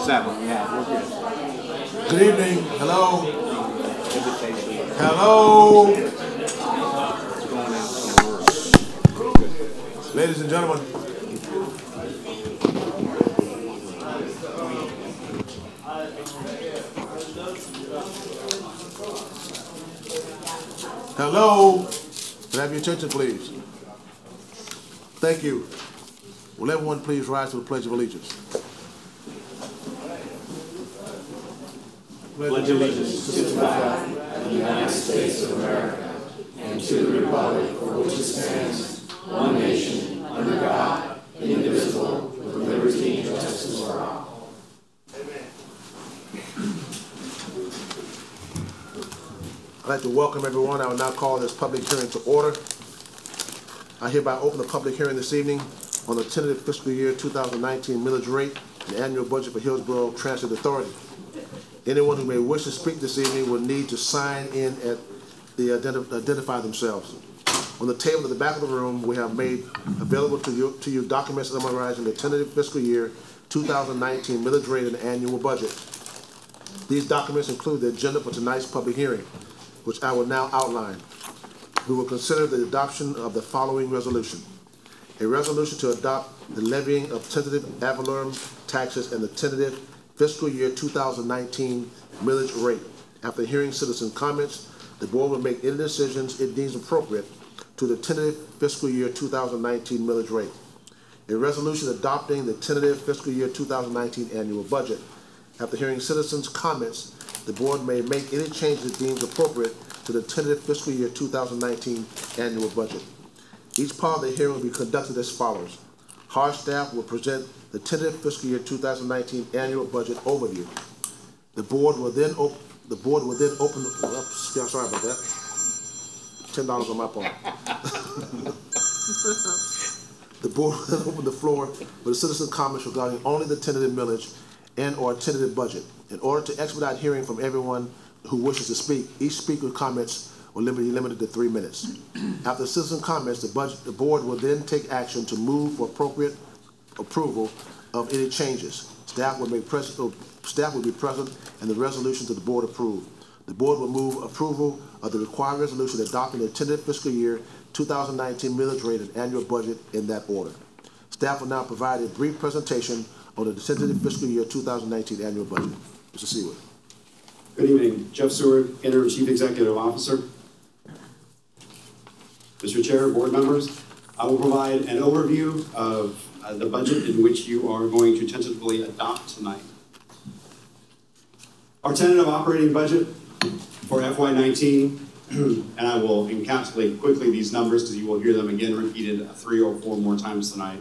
Seven, yeah, we're good. Good evening. Hello. Hello. Ladies and gentlemen. Hello. Can I have your attention, please? Thank you. Will everyone please rise to the Pledge of Allegiance? Pledge allegiance to the flag of the United States of America and to the republic for which it stands, one nation, under God, indivisible, with liberty and justice for all. I'd like to welcome everyone. I will now call this public hearing to order. I hereby open the public hearing this evening on the tentative fiscal year 2019 millage rate and annual budget for Hillsborough Transit Authority. Anyone who may wish to speak this evening will need to sign in at the identify themselves. On the table at the back of the room, we have made available to you documents summarizing the tentative fiscal year 2019 millage rate and annual budget. These documents include the agenda for tonight's public hearing, which I will now outline. We will consider the adoption of the following resolution. A resolution to adopt the levying of tentative ad valorem taxes and the tentative fiscal year 2019 millage rate. After hearing citizen comments, the board will make any decisions it deems appropriate to the tentative fiscal year 2019 millage rate. A resolution adopting the tentative fiscal year 2019 annual budget. After hearing citizens' comments, the board may make any changes it deems appropriate to the tentative fiscal year 2019 annual budget. Each part of the hearing will be conducted as follows. HART staff will present the tentative fiscal year 2019 annual budget overview. The board will then open the sorry about that. $10 on my part. The board will then open the floor for the citizen comments regarding only the tentative millage and or tentative budget. In order to expedite hearing from everyone who wishes to speak, each speaker's comments will be limited to 3 minutes. After citizen comments, the board will then take action to move for appropriate approval of any changes. Staff will be present and the resolution to the board approved. The board will move approval of the required resolution adopting the tentative fiscal year 2019 millage rate and annual budget in that order. Staff will now provide a brief presentation on the tentative fiscal year 2019 annual budget. Mr. Seward. Good evening. Jeff Seward, Interim Chief Executive Officer. Mr. Chair, board members, I will provide an overview of the budget in which you are going to tentatively adopt tonight. Our tentative operating budget for FY19, and I will encapsulate quickly these numbers because you will hear them again repeated 3 or 4 more times tonight.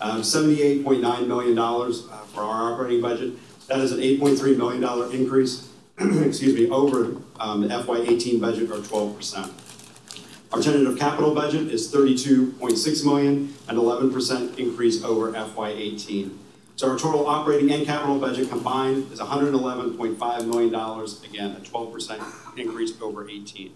$78.9 million for our operating budget. That is an $8.3 million increase, excuse me, over the FY18 budget, or 12%. Our tentative capital budget is $32.6 million, an 11% increase over FY18. So our total operating and capital budget combined is $111.5 million, again, a 12% increase over 18.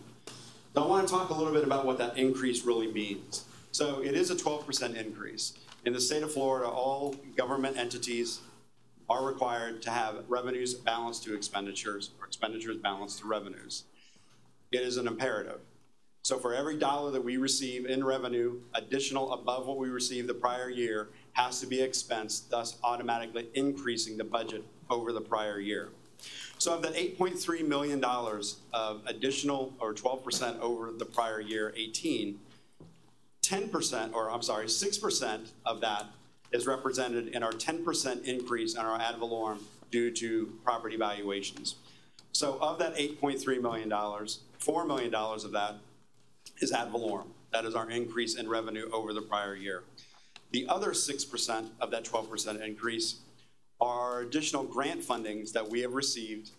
So I want to talk a little bit about what that increase really means. So it is a 12% increase. In the state of Florida, all government entities are required to have revenues balanced to expenditures, or expenditures balanced to revenues. It is an imperative. So for every dollar that we receive in revenue, additional above what we received the prior year has to be expensed, thus automatically increasing the budget over the prior year. So of that $8.3 million of additional, or 12% over the prior year, 18, 10%, or I'm sorry, 6% of that is represented in our 10% increase in our ad valorem due to property valuations. So of that $8.3 million, $4 million of that is ad valorem. That is our increase in revenue over the prior year. The other 6% of that 12% increase are additional grant fundings that we have received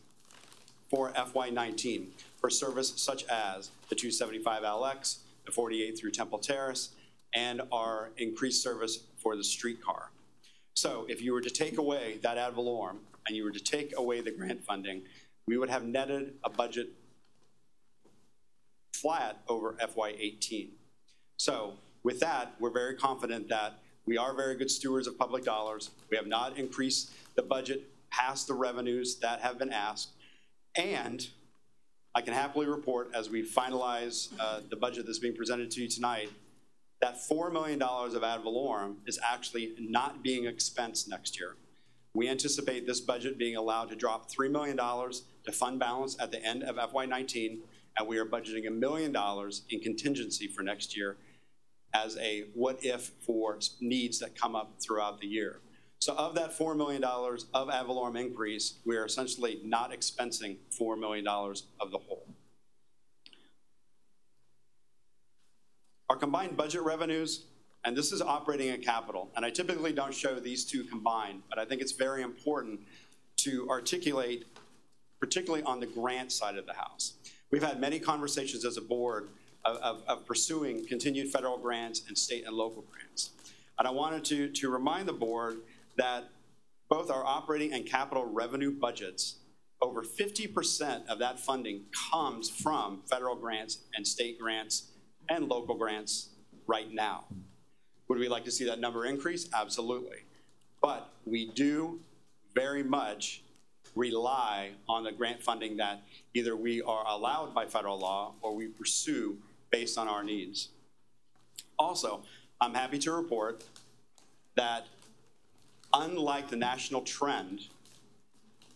for FY19 for service such as the 275 LX, the 48 through Temple Terrace, and our increased service for the streetcar. So if you were to take away that ad valorem and you were to take away the grant funding, we would have netted a budget flat over FY18. So with that, we're very confident that we are very good stewards of public dollars. We have not increased the budget past the revenues that have been asked. And I can happily report, as we finalize the budget that's being presented to you tonight, that $4 million of ad valorem is actually not being expensed next year. We anticipate this budget being allowed to drop $3 million to fund balance at the end of FY19, and we are budgeting $1 million in contingency for next year as a what if for needs that come up throughout the year. So of that $4 million of ad valorem increase, we are essentially not expensing $4 million of the whole. Our combined budget revenues, and this is operating and capital, and I typically don't show these two combined, but I think it's very important to articulate, particularly on the grant side of the house. We've had many conversations as a board of pursuing continued federal grants and state and local grants. And I wanted to remind the board that both our operating and capital revenue budgets, over 50% of that funding comes from federal grants and state grants and local grants right now. Would we like to see that number increase? Absolutely. But we do very much rely on the grant funding that either we are allowed by federal law or we pursue based on our needs. Also, I'm happy to report that unlike the national trend,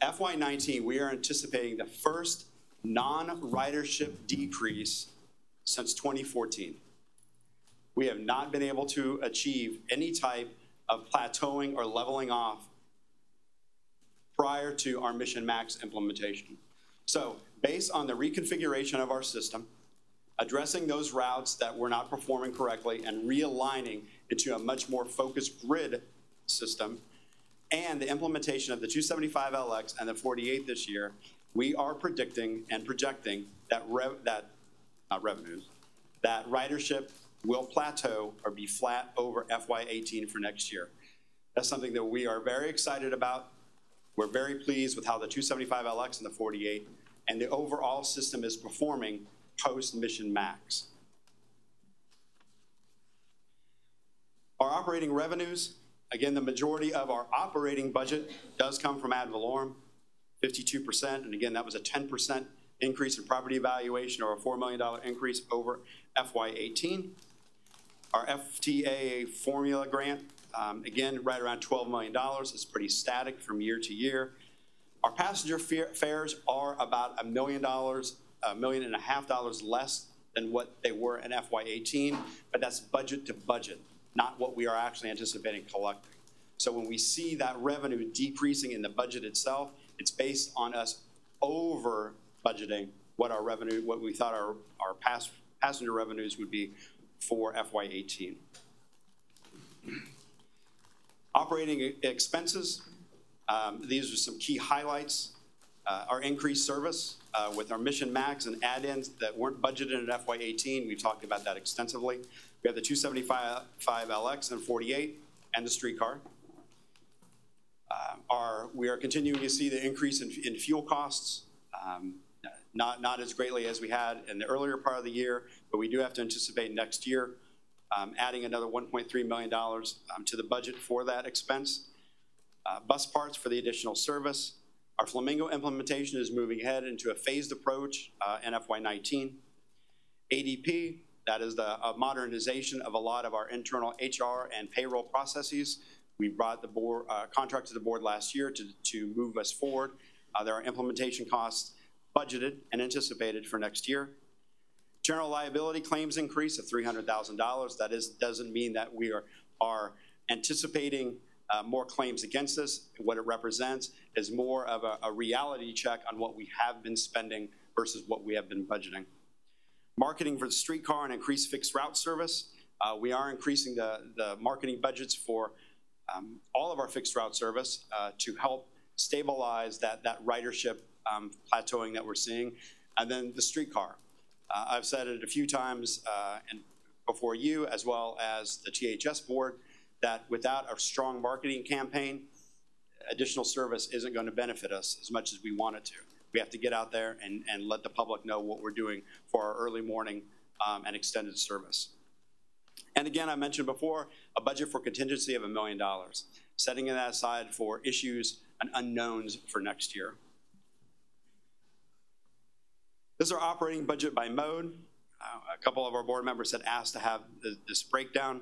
FY19, we are anticipating the first non-ridership decrease since 2014. We have not been able to achieve any type of plateauing or leveling off prior to our Mission Max implementation. So based on the reconfiguration of our system, addressing those routes that were not performing correctly and realigning into a much more focused grid system, and the implementation of the 275LX and the 48 this year, we are predicting and projecting that that ridership will plateau or be flat over FY18 for next year. That's something that we are very excited about. We're very pleased with how the 275LX and the 48 and the overall system is performing post Mission Max. Our operating revenues, again, the majority of our operating budget does come from ad valorem, 52%, and again, that was a 10% increase in property evaluation or a $4 million increase over FY18. Our FTA formula grant, again, right around $12 million. It's pretty static from year to year. Our passenger fares are about $1 million, $1.5 million less than what they were in FY18, but that's budget to budget, not what we are actually anticipating collecting. So when we see that revenue decreasing in the budget itself, it's based on us over budgeting what our revenue, what we thought our passenger revenues would be for FY18. Operating expenses, these are some key highlights. Our increased service with our Mission Max and add-ins that weren't budgeted in FY18, we've talked about that extensively. We have the 275LX and 48 and the streetcar. We are continuing to see the increase in fuel costs, not as greatly as we had in the earlier part of the year, but we do have to anticipate next year adding another $1.3 million to the budget for that expense. Bus parts for the additional service. Our Flamingo implementation is moving ahead into a phased approach in FY19. ADP, that is the modernization of a lot of our internal HR and payroll processes. We brought the board contract to the board last year to move us forward. There are implementation costs budgeted and anticipated for next year. General liability claims increase of $300,000. That doesn't mean that we are anticipating more claims against us. What it represents is more of a reality check on what we have been spending versus what we have been budgeting. Marketing for the streetcar and increased fixed route service. We are increasing the marketing budgets for all of our fixed route service to help stabilize that ridership plateauing that we're seeing. And then the streetcar. I've said it a few times and before you as well as the THS board that without a strong marketing campaign, additional service isn't going to benefit us as much as we want it to. We have to get out there and let the public know what we're doing for our early morning and extended service. And again, I mentioned before, a budget for contingency of $1 million, setting that aside for issues and unknowns for next year. This is our operating budget by mode. A couple of our board members had asked to have this breakdown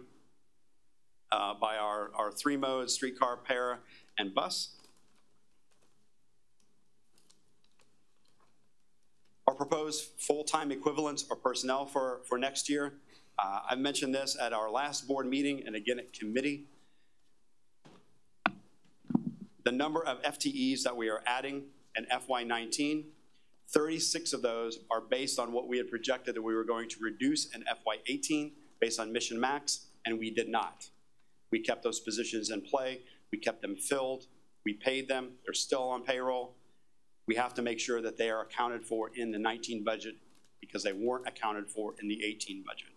by our 3 modes, streetcar, para, and bus. Our proposed full-time equivalents or personnel for next year. I mentioned this at our last board meeting and again at committee. The number of FTEs that we are adding in FY19, 36 of those are based on what we had projected that we were going to reduce in FY18 based on mission max, and we did not. We kept those positions in play. We kept them filled. We paid them. They're still on payroll. We have to make sure that they are accounted for in the 19 budget because they weren't accounted for in the 18 budget.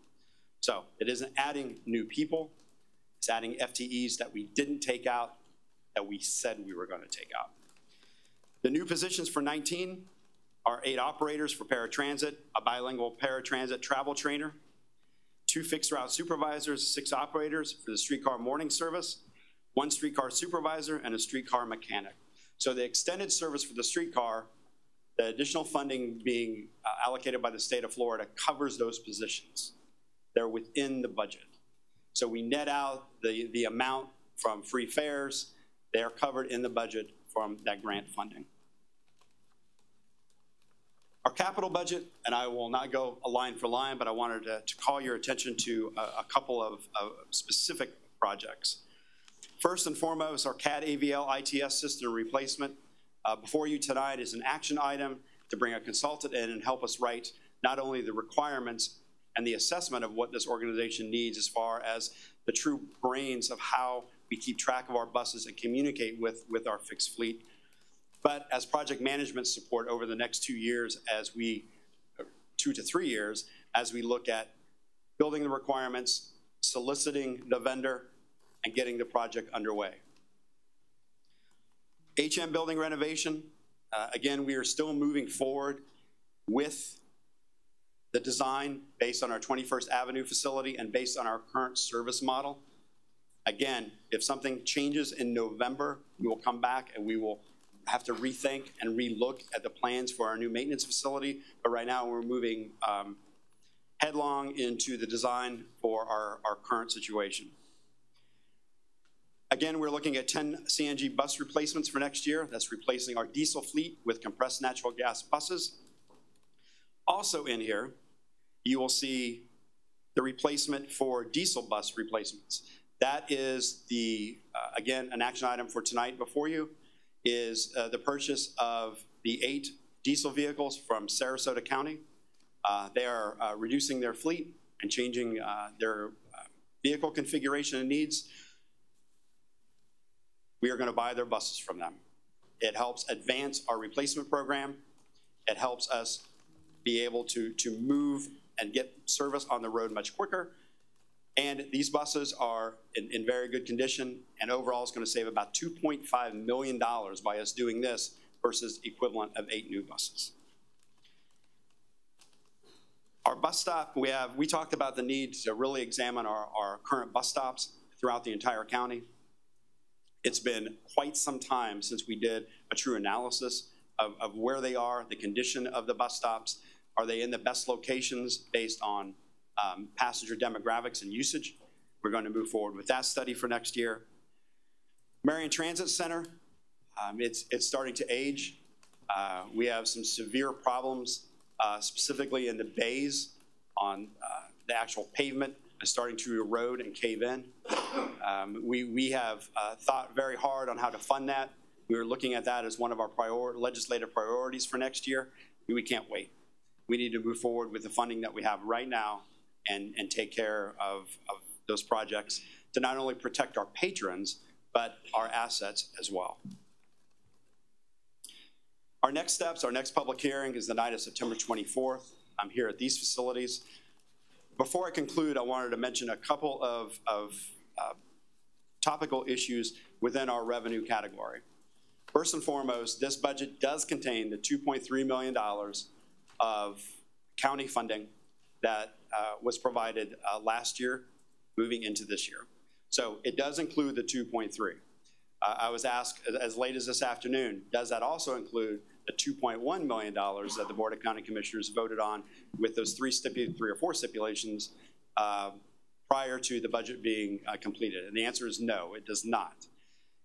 So it isn't adding new people. It's adding FTEs that we didn't take out that we said we were going to take out. The new positions for 19 are 8 operators for paratransit, a bilingual paratransit travel trainer, 2 fixed route supervisors, 6 operators for the streetcar morning service, 1 streetcar supervisor, and a streetcar mechanic. So the extended service for the streetcar, the additional funding being allocated by the state of Florida covers those positions. They're within the budget. So we net out the amount from free fares. They are covered in the budget from that grant funding. Our capital budget, and I will not go line for line, but I wanted to call your attention to a couple of specific projects. First and foremost, our CAD AVL ITS system replacement. Before you tonight is an action item to bring a consultant in and help us write not only the requirements and the assessment of what this organization needs as far as the true brains of how we keep track of our buses and communicate with our fixed fleet, but as project management support over the next 2 years as we, 2 to 3 years, as we look at building the requirements, soliciting the vendor, and getting the project underway. HM building renovation, again, we are still moving forward with the design based on our 21st Avenue facility and based on our current service model. Again, if something changes in November, we will come back and we will have to rethink and relook at the plans for our new maintenance facility. But right now we're moving headlong into the design for our current situation. Again, we're looking at 10 CNG bus replacements for next year. That's replacing our diesel fleet with compressed natural gas buses. Also in here, you will see the replacement for diesel bus replacements. That is the, again, an action item for tonight before you, is the purchase of the 8 diesel vehicles from Sarasota County. They are reducing their fleet and changing their vehicle configuration and needs. We are going to buy their buses from them. It helps advance our replacement program. It helps us be able to move and get service on the road much quicker. And these buses are in very good condition, and overall it's going to save about $2.5 million by us doing this versus equivalent of 8 new buses. Our bus stop, we talked about the need to really examine our current bus stops throughout the entire county. It's been quite some time since we did a true analysis of where they are, the condition of the bus stops. Are they in the best locations based on passenger demographics and usage? We're going to move forward with that study for next year. Marion Transit Center, it's starting to age. We have some severe problems, specifically in the bays on the actual pavement is starting to erode and cave in. We have thought very hard on how to fund that. We are looking at that as one of our legislative priorities for next year. We can't wait. We need to move forward with the funding that we have right now and take care of those projects to not only protect our patrons, but our assets as well. Our next steps, our next public hearing is the night of September 24th. I'm here at these facilities. Before I conclude, I wanted to mention a couple of topical issues within our revenue category. First and foremost, this budget does contain the $2.3 million of county funding that was provided last year moving into this year. So it does include the 2.3. I was asked as late as this afternoon, does that also include the $2.1 million that the Board of County Commissioners voted on with those three or four stipulations prior to the budget being completed? And the answer is no, it does not.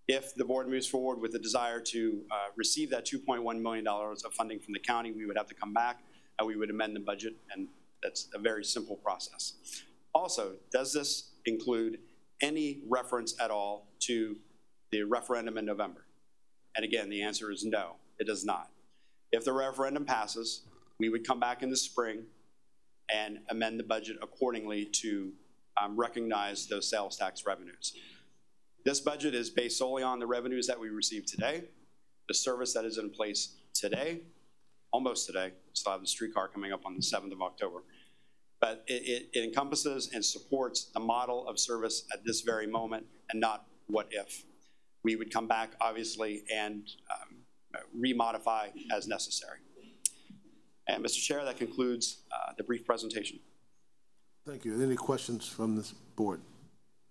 If the board moves forward with the desire to receive that $2.1 million of funding from the county, we would have to come back and we would amend the budget, and that's a very simple process. Also, does this include any reference at all to the referendum in November? And again, the answer is no, it does not. If the referendum passes, we would come back in the spring and amend the budget accordingly to recognize those sales tax revenues. This budget is based solely on the revenues that we receive today, the service that is in place today, almost today. Still have the streetcar coming up on the 7th of October. But it encompasses and supports the model of service at this very moment and not what if. We would come back, obviously, and remodify as necessary. And Mr. Chair, that concludes the brief presentation. Thank you. Any questions from this board?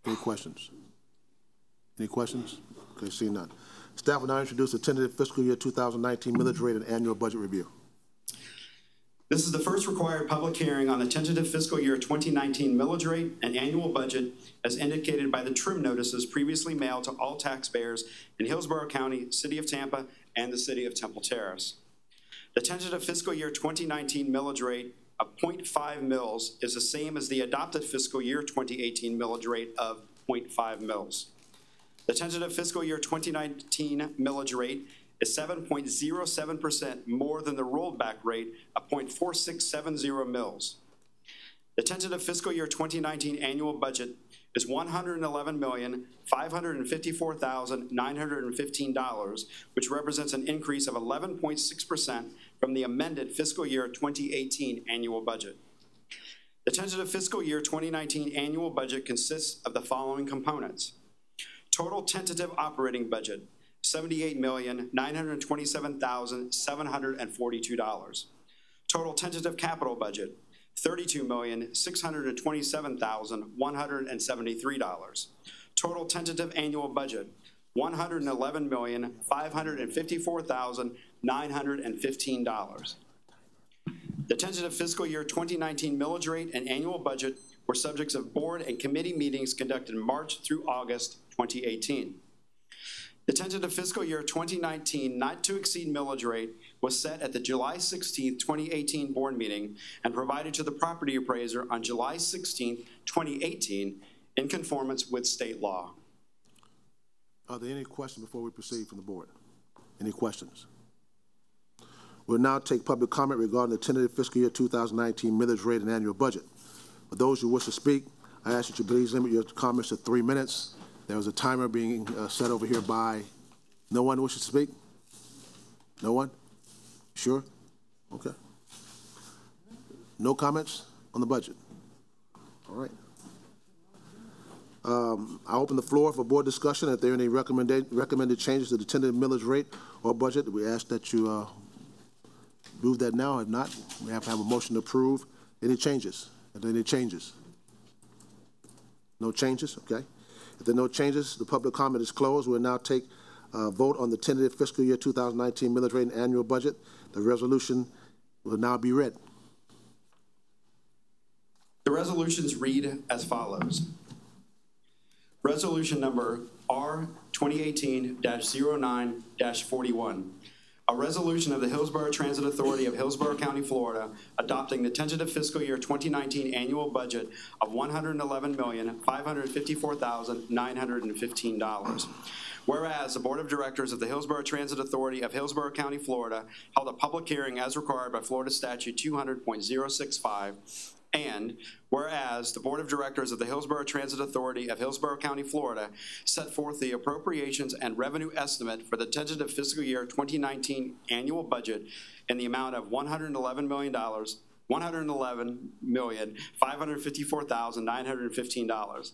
Any questions? Any questions? Okay, seeing none. Staff will now introduce the tentative fiscal year 2019 millage rate and annual budget review. This is the first required public hearing on the tentative fiscal year 2019 millage rate and annual budget as indicated by the trim notices previously mailed to all taxpayers in Hillsborough County, City of Tampa, and the City of Temple Terrace. The tentative fiscal year 2019 millage rate of 0.5 mils is the same as the adopted fiscal year 2018 millage rate of 0.5 mils. The tentative fiscal year 2019 millage rate is 7.07% more than the rolled back rate of 0.4670 mils. The tentative fiscal year 2019 annual budget is $111,554,915, which represents an increase of 11.6% from the amended fiscal year 2018 annual budget. The tentative fiscal year 2019 annual budget consists of the following components. Total tentative operating budget, $78,927,742. Total tentative capital budget, $32,627,173. Total tentative annual budget, $111,554,915. The tentative fiscal year 2019 millage rate and annual budget were subjects of board and committee meetings conducted in March through August 2018. The tentative fiscal year 2019 not to exceed millage rate was set at the July 16, 2018 board meeting and provided to the property appraiser on July 16, 2018 in conformance with state law. Are there any questions before we proceed from the board? Any questions? We'll now take public comment regarding the tentative fiscal year 2019 millage rate and annual budget. For those who wish to speak, I ask that you please limit your comments to 3 minutes. There was a timer being set over here by, no one wishes to speak? No one? Sure? Okay. No comments on the budget? All right. I open the floor for board discussion. If there are any recommended changes to the tentative millage rate or budget, we ask that you move that now. If not, we have to have a motion to approve. Any changes? Are there any changes? No changes? Okay. If there are no changes, the public comment is closed. We'll now take a vote on the tentative fiscal year 2019 millage rate and annual budget. The resolution will now be read. The resolutions read as follows. Resolution number R 2018-09-41. A resolution of the Hillsborough Transit Authority of Hillsborough County, Florida, adopting the tentative fiscal year 2019 annual budget of $111,554,915. Whereas the Board of Directors of the Hillsborough Transit Authority of Hillsborough County, Florida, held a public hearing as required by Florida Statute 200.065, and whereas the Board of Directors of the Hillsborough Transit Authority of Hillsborough County, Florida, set forth the appropriations and revenue estimate for the tentative fiscal year 2019 annual budget in the amount of $111,554,915.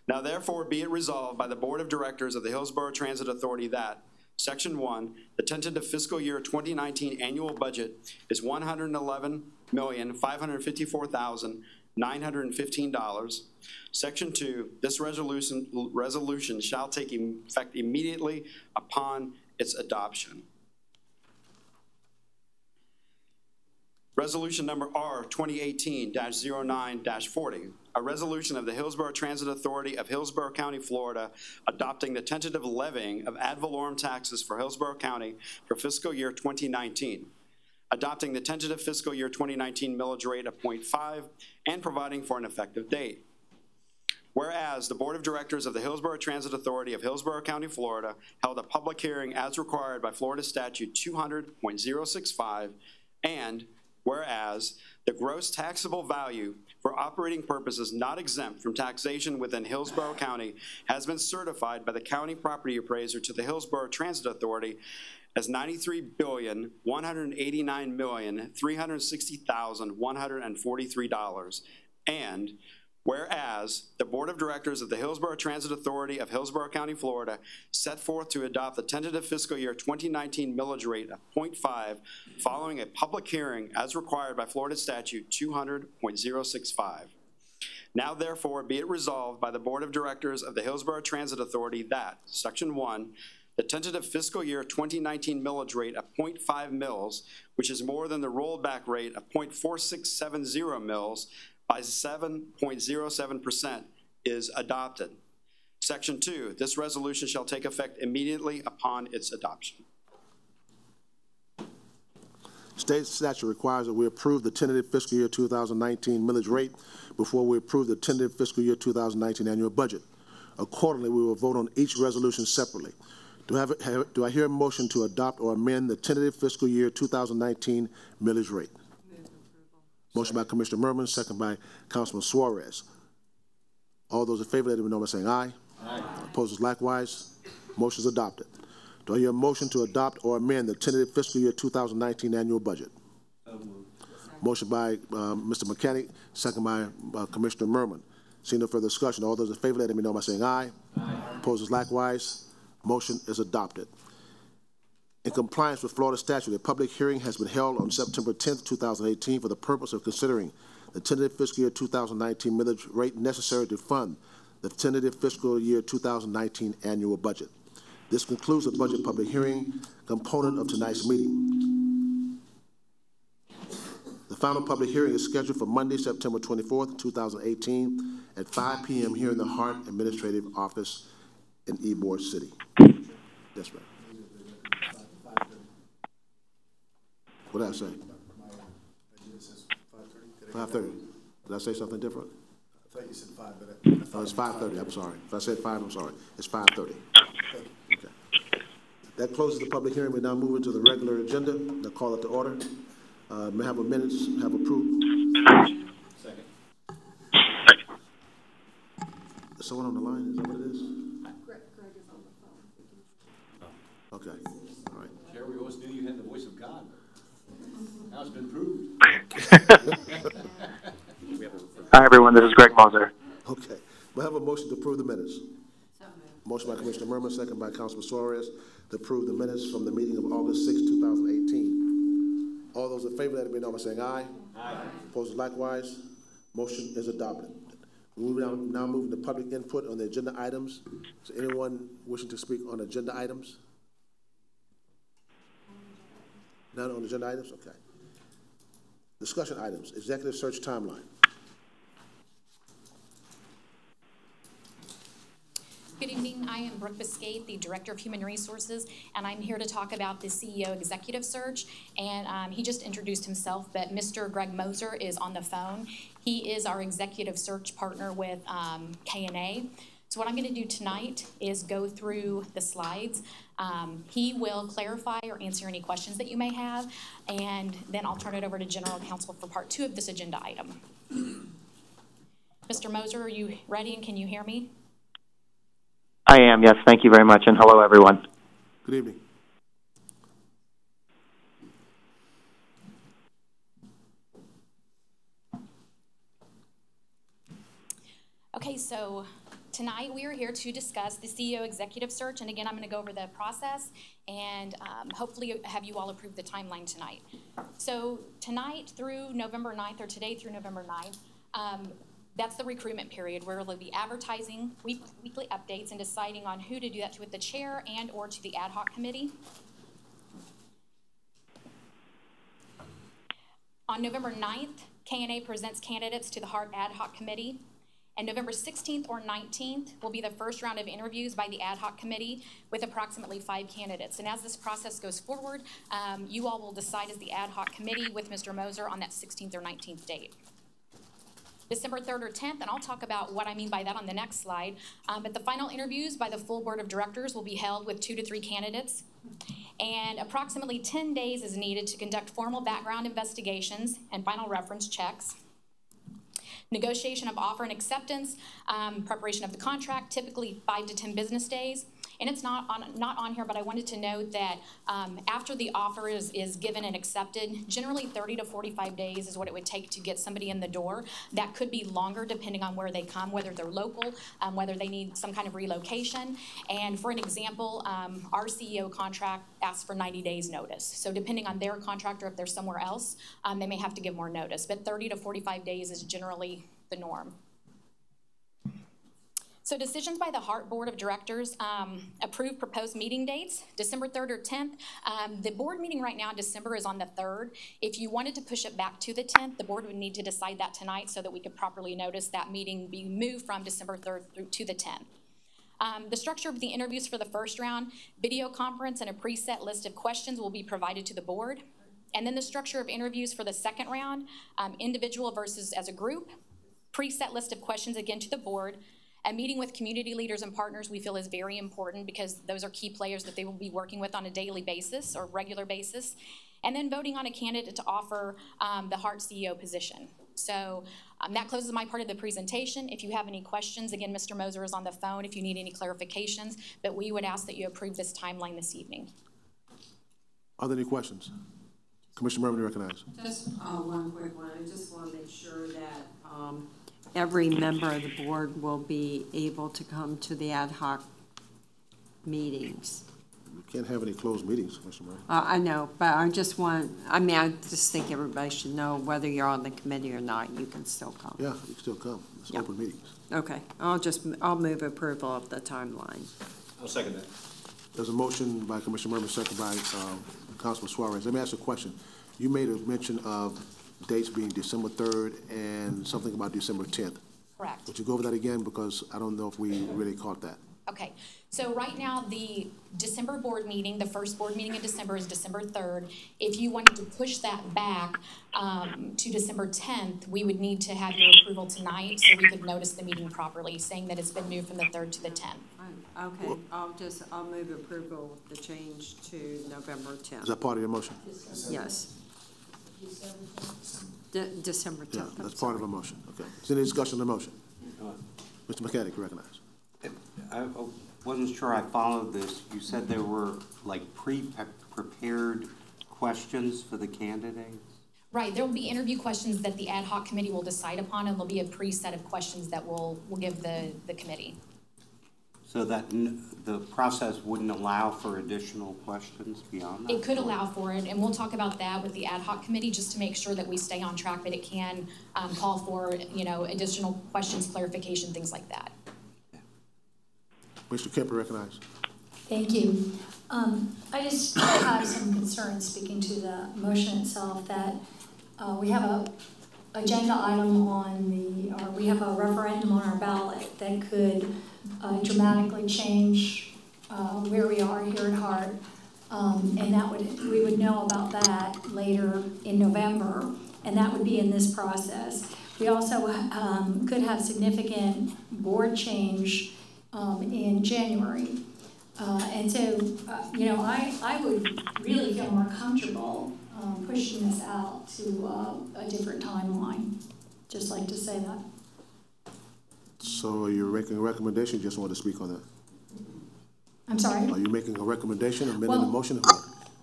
Now therefore be it resolved by the Board of Directors of the Hillsborough Transit Authority that Section 1, the tentative fiscal year 2019 annual budget is $111,554,915. Section 2, this resolution shall take effect immediately upon its adoption. Resolution number R 2018-09-40, a resolution of the Hillsborough Transit Authority of Hillsborough County, Florida, adopting the tentative levying of ad valorem taxes for Hillsborough County for fiscal year 2019, adopting the tentative fiscal year 2019 millage rate of 0.5, and providing for an effective date. Whereas the Board of Directors of the Hillsborough Transit Authority of Hillsborough County, Florida, held a public hearing as required by Florida Statute 200.065, and whereas the gross taxable value for operating purposes not exempt from taxation within Hillsborough County has been certified by the county property appraiser to the Hillsborough Transit Authority as $93,189,360,143. And whereas the Board of Directors of the Hillsborough Transit Authority of Hillsborough County, Florida, set forth to adopt the tentative fiscal year 2019 millage rate of 0.5 following a public hearing as required by Florida Statute 200.065. Now therefore be it resolved by the Board of Directors of the Hillsborough Transit Authority that, Section 1, the tentative fiscal year 2019 millage rate of 0.5 mils, which is more than the rollback rate of 0.4670 mils, by 7.07% is adopted. Section 2, this resolution shall take effect immediately upon its adoption. State statute requires that we approve the tentative fiscal year 2019 millage rate before we approve the tentative fiscal year 2019 annual budget. Accordingly, we will vote on each resolution separately. Do I hear a motion to adopt or amend the tentative fiscal year 2019 millage rate? Motion by Commissioner Merman, second by Councilman Suarez. All those in favor, let me know by saying aye. Aye. Opposers likewise. Motion is adopted. Do I hear a motion to adopt or amend the tentative fiscal year 2019 annual budget? Motion by Mr. Mechanic, second by Commissioner Merman. Seeing no further discussion, all those in favor, let me know by saying aye. Aye. Opposers likewise. Motion is adopted. In compliance with Florida statute, a public hearing has been held on September 10th, 2018 for the purpose of considering the tentative fiscal year 2019 millage rate necessary to fund the tentative fiscal year 2019 annual budget. This concludes the budget public hearing component of tonight's meeting. The final public hearing is scheduled for Monday, September 24th, 2018 at 5 p.m. here in the HART Administrative Office in Ybor City. Yes, ma'am. What did I say? 5:30. Did I say something different? I thought you said 5, but oh, it's 5:30. I'm sorry. If I said 5, I'm sorry. It's 5:30. Okay. That closes the public hearing. We now move into the regular agenda. I'll call it to order. May I have a minutes have approved? Second. Is someone on the line? Is that what it is? Greg is on the phone. Okay. All right. Chair, we always knew you had the voice of God. Now it's been proved. Hi, everyone. This is Greg Moser. Okay. We have a motion to approve the minutes. Motion by Commissioner Merman, second by Councilman Suarez to approve the minutes from the meeting of August 6, 2018. All those in favor, let it be known by saying aye. Aye. Opposed likewise. Motion is adopted. We now move to public input on the agenda items. Is there anyone wishing to speak on agenda items? None on agenda items? Okay. Discussion items. Executive search timeline. Good evening. I am Brooke Biscate, the Director of Human Resources, and I'm here to talk about the CEO executive search. And he just introduced himself, but Mr. Greg Moser is on the phone. He is our executive search partner with K&A. So what I'm going to do tonight is go through the slides. He will clarify or answer any questions that you may have, and then I'll turn it over to General Counsel for part 2 of this agenda item. Mr. Moser, are you ready and can you hear me? I am, yes. Thank you very much, and hello, everyone. Good evening. Okay, so Tonight, we are here to discuss the CEO executive search, and again, I'm going to go over the process and hopefully have you all approve the timeline tonight. So tonight through November 9th, or today through November 9th, that's the recruitment period where we'll be advertising weekly updates and deciding on who to do that to with the chair and or to the ad hoc committee. On November 9th, K&A presents candidates to the HART ad hoc committee. And November 16th or 19th will be the first round of interviews by the ad hoc committee with approximately 5 candidates. And as this process goes forward, you all will decide as the ad hoc committee with Mr. Moser on that 16th or 19th date. December 3rd or 10th, and I'll talk about what I mean by that on the next slide, but the final interviews by the full board of directors will be held with 2 to 3 candidates. And approximately 10 days is needed to conduct formal background investigations and final reference checks. Negotiation of offer and acceptance, preparation of the contract, typically 5 to 10 business days. And it's not on here, but I wanted to note that after the offer is given and accepted, generally 30 to 45 days is what it would take to get somebody in the door. That could be longer depending on where they come, whether they're local, whether they need some kind of relocation. And for an example, our CEO contract asks for 90 days notice. So depending on their contract or if they're somewhere else, they may have to give more notice. But 30 to 45 days is generally the norm. So decisions by the HART Board of Directors approve proposed meeting dates, December 3rd or 10th. The board meeting right now in December is on the 3rd. If you wanted to push it back to the 10th, the board would need to decide that tonight so that we could properly notice that meeting be moved from December 3rd through to the 10th. The structure of the interviews for the first round, video conference and a preset list of questions will be provided to the board. And then the structure of interviews for the second round, individual versus as a group, preset list of questions again to the board. A meeting with community leaders and partners we feel is very important because those are key players that they will be working with on a daily basis or regular basis. And then voting on a candidate to offer the HART CEO position. So that closes my part of the presentation. If you have any questions, again, Mr. Moser is on the phone if you need any clarifications, but we would ask that you approve this timeline this evening. Are there any questions? Commissioner Murphy, recognized. Just one quick one. I just want to make sure that every member of the board will be able to come to the ad hoc meetings. You can't have any closed meetings, Commissioner Murphy. I know, but I just think everybody should know whether you're on the committee or not, you can still come. Yeah, you can still come. It's open meetings. Okay, I'll move approval of the timeline. I'll second that. There's a motion by Commissioner Murphy, second by Councilman Suarez. Let me ask you a question. You made a mention of dates being December 3rd and something about December 10th. Correct. Would you go over that again, because I don't know if we really caught that. Okay, so right now the December board meeting, the first board meeting in December is December 3rd. If you wanted to push that back to December 10th, we would need to have your approval tonight so we could notice the meeting properly, saying that it's been moved from the 3rd to the 10th. Okay, I'll move approval of the change to November 10th. Is that part of your motion? Yes. December 10th. Yeah, that's part of a motion. Okay. Is there any discussion on the motion? Mr. McCann, recognized. I wasn't sure I followed this. You said there were like pre-prepared questions for the candidates? Right, there will be interview questions that the ad hoc committee will decide upon, and there'll be a preset of questions that we'll give the committee. So that the process wouldn't allow for additional questions beyond that? It could allow for it, and we'll talk about that with the ad hoc committee just to make sure that we stay on track, but it can call for, you know, additional questions, clarification, things like that. Mr. Kemper, recognized. Thank you. I just have some concerns, speaking to the motion itself, that we have a agenda item on we have a referendum on our ballot that could dramatically change where we are here at HART, and we would know about that later in November, and that would be in this process. We also could have significant board change in January. And so, you know, I would really feel more comfortable pushing this out to a different timeline. Just like to say that. So you're making a recommendation, you just want to speak on that? I'm sorry? Are you making a recommendation, amending the motion?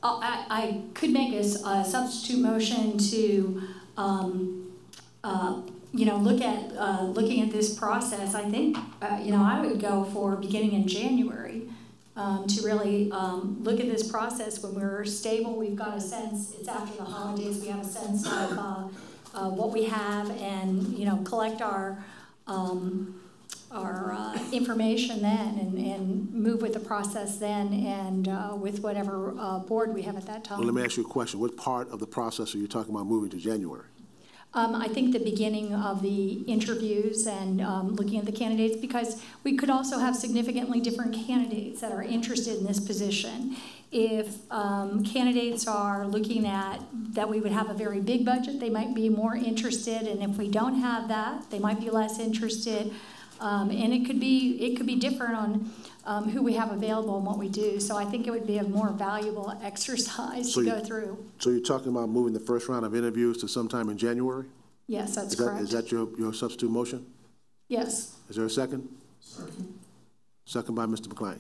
I could make a substitute motion to you know, looking at this process, I think, you know, I would go for beginning in January to really look at this process when we're stable. We've got a sense, it's after the holidays, we have a sense of what we have, and, you know, collect our information then, and move with the process then, and with whatever board we have at that time. Well, let me ask you a question. What part of the process are you talking about moving to January? I think the beginning of the interviews and looking at the candidates, because we could also have significantly different candidates that are interested in this position. If candidates are looking at that we would have a very big budget, they might be more interested, and if we don't have that, they might be less interested. And it could be different on who we have available and what we do. So I think it would be a more valuable exercise to go through. So you're talking about moving the first round of interviews to sometime in January? Yes, that's correct. Is that your substitute motion? Yes. Is there a second? Second by Mr. McClain.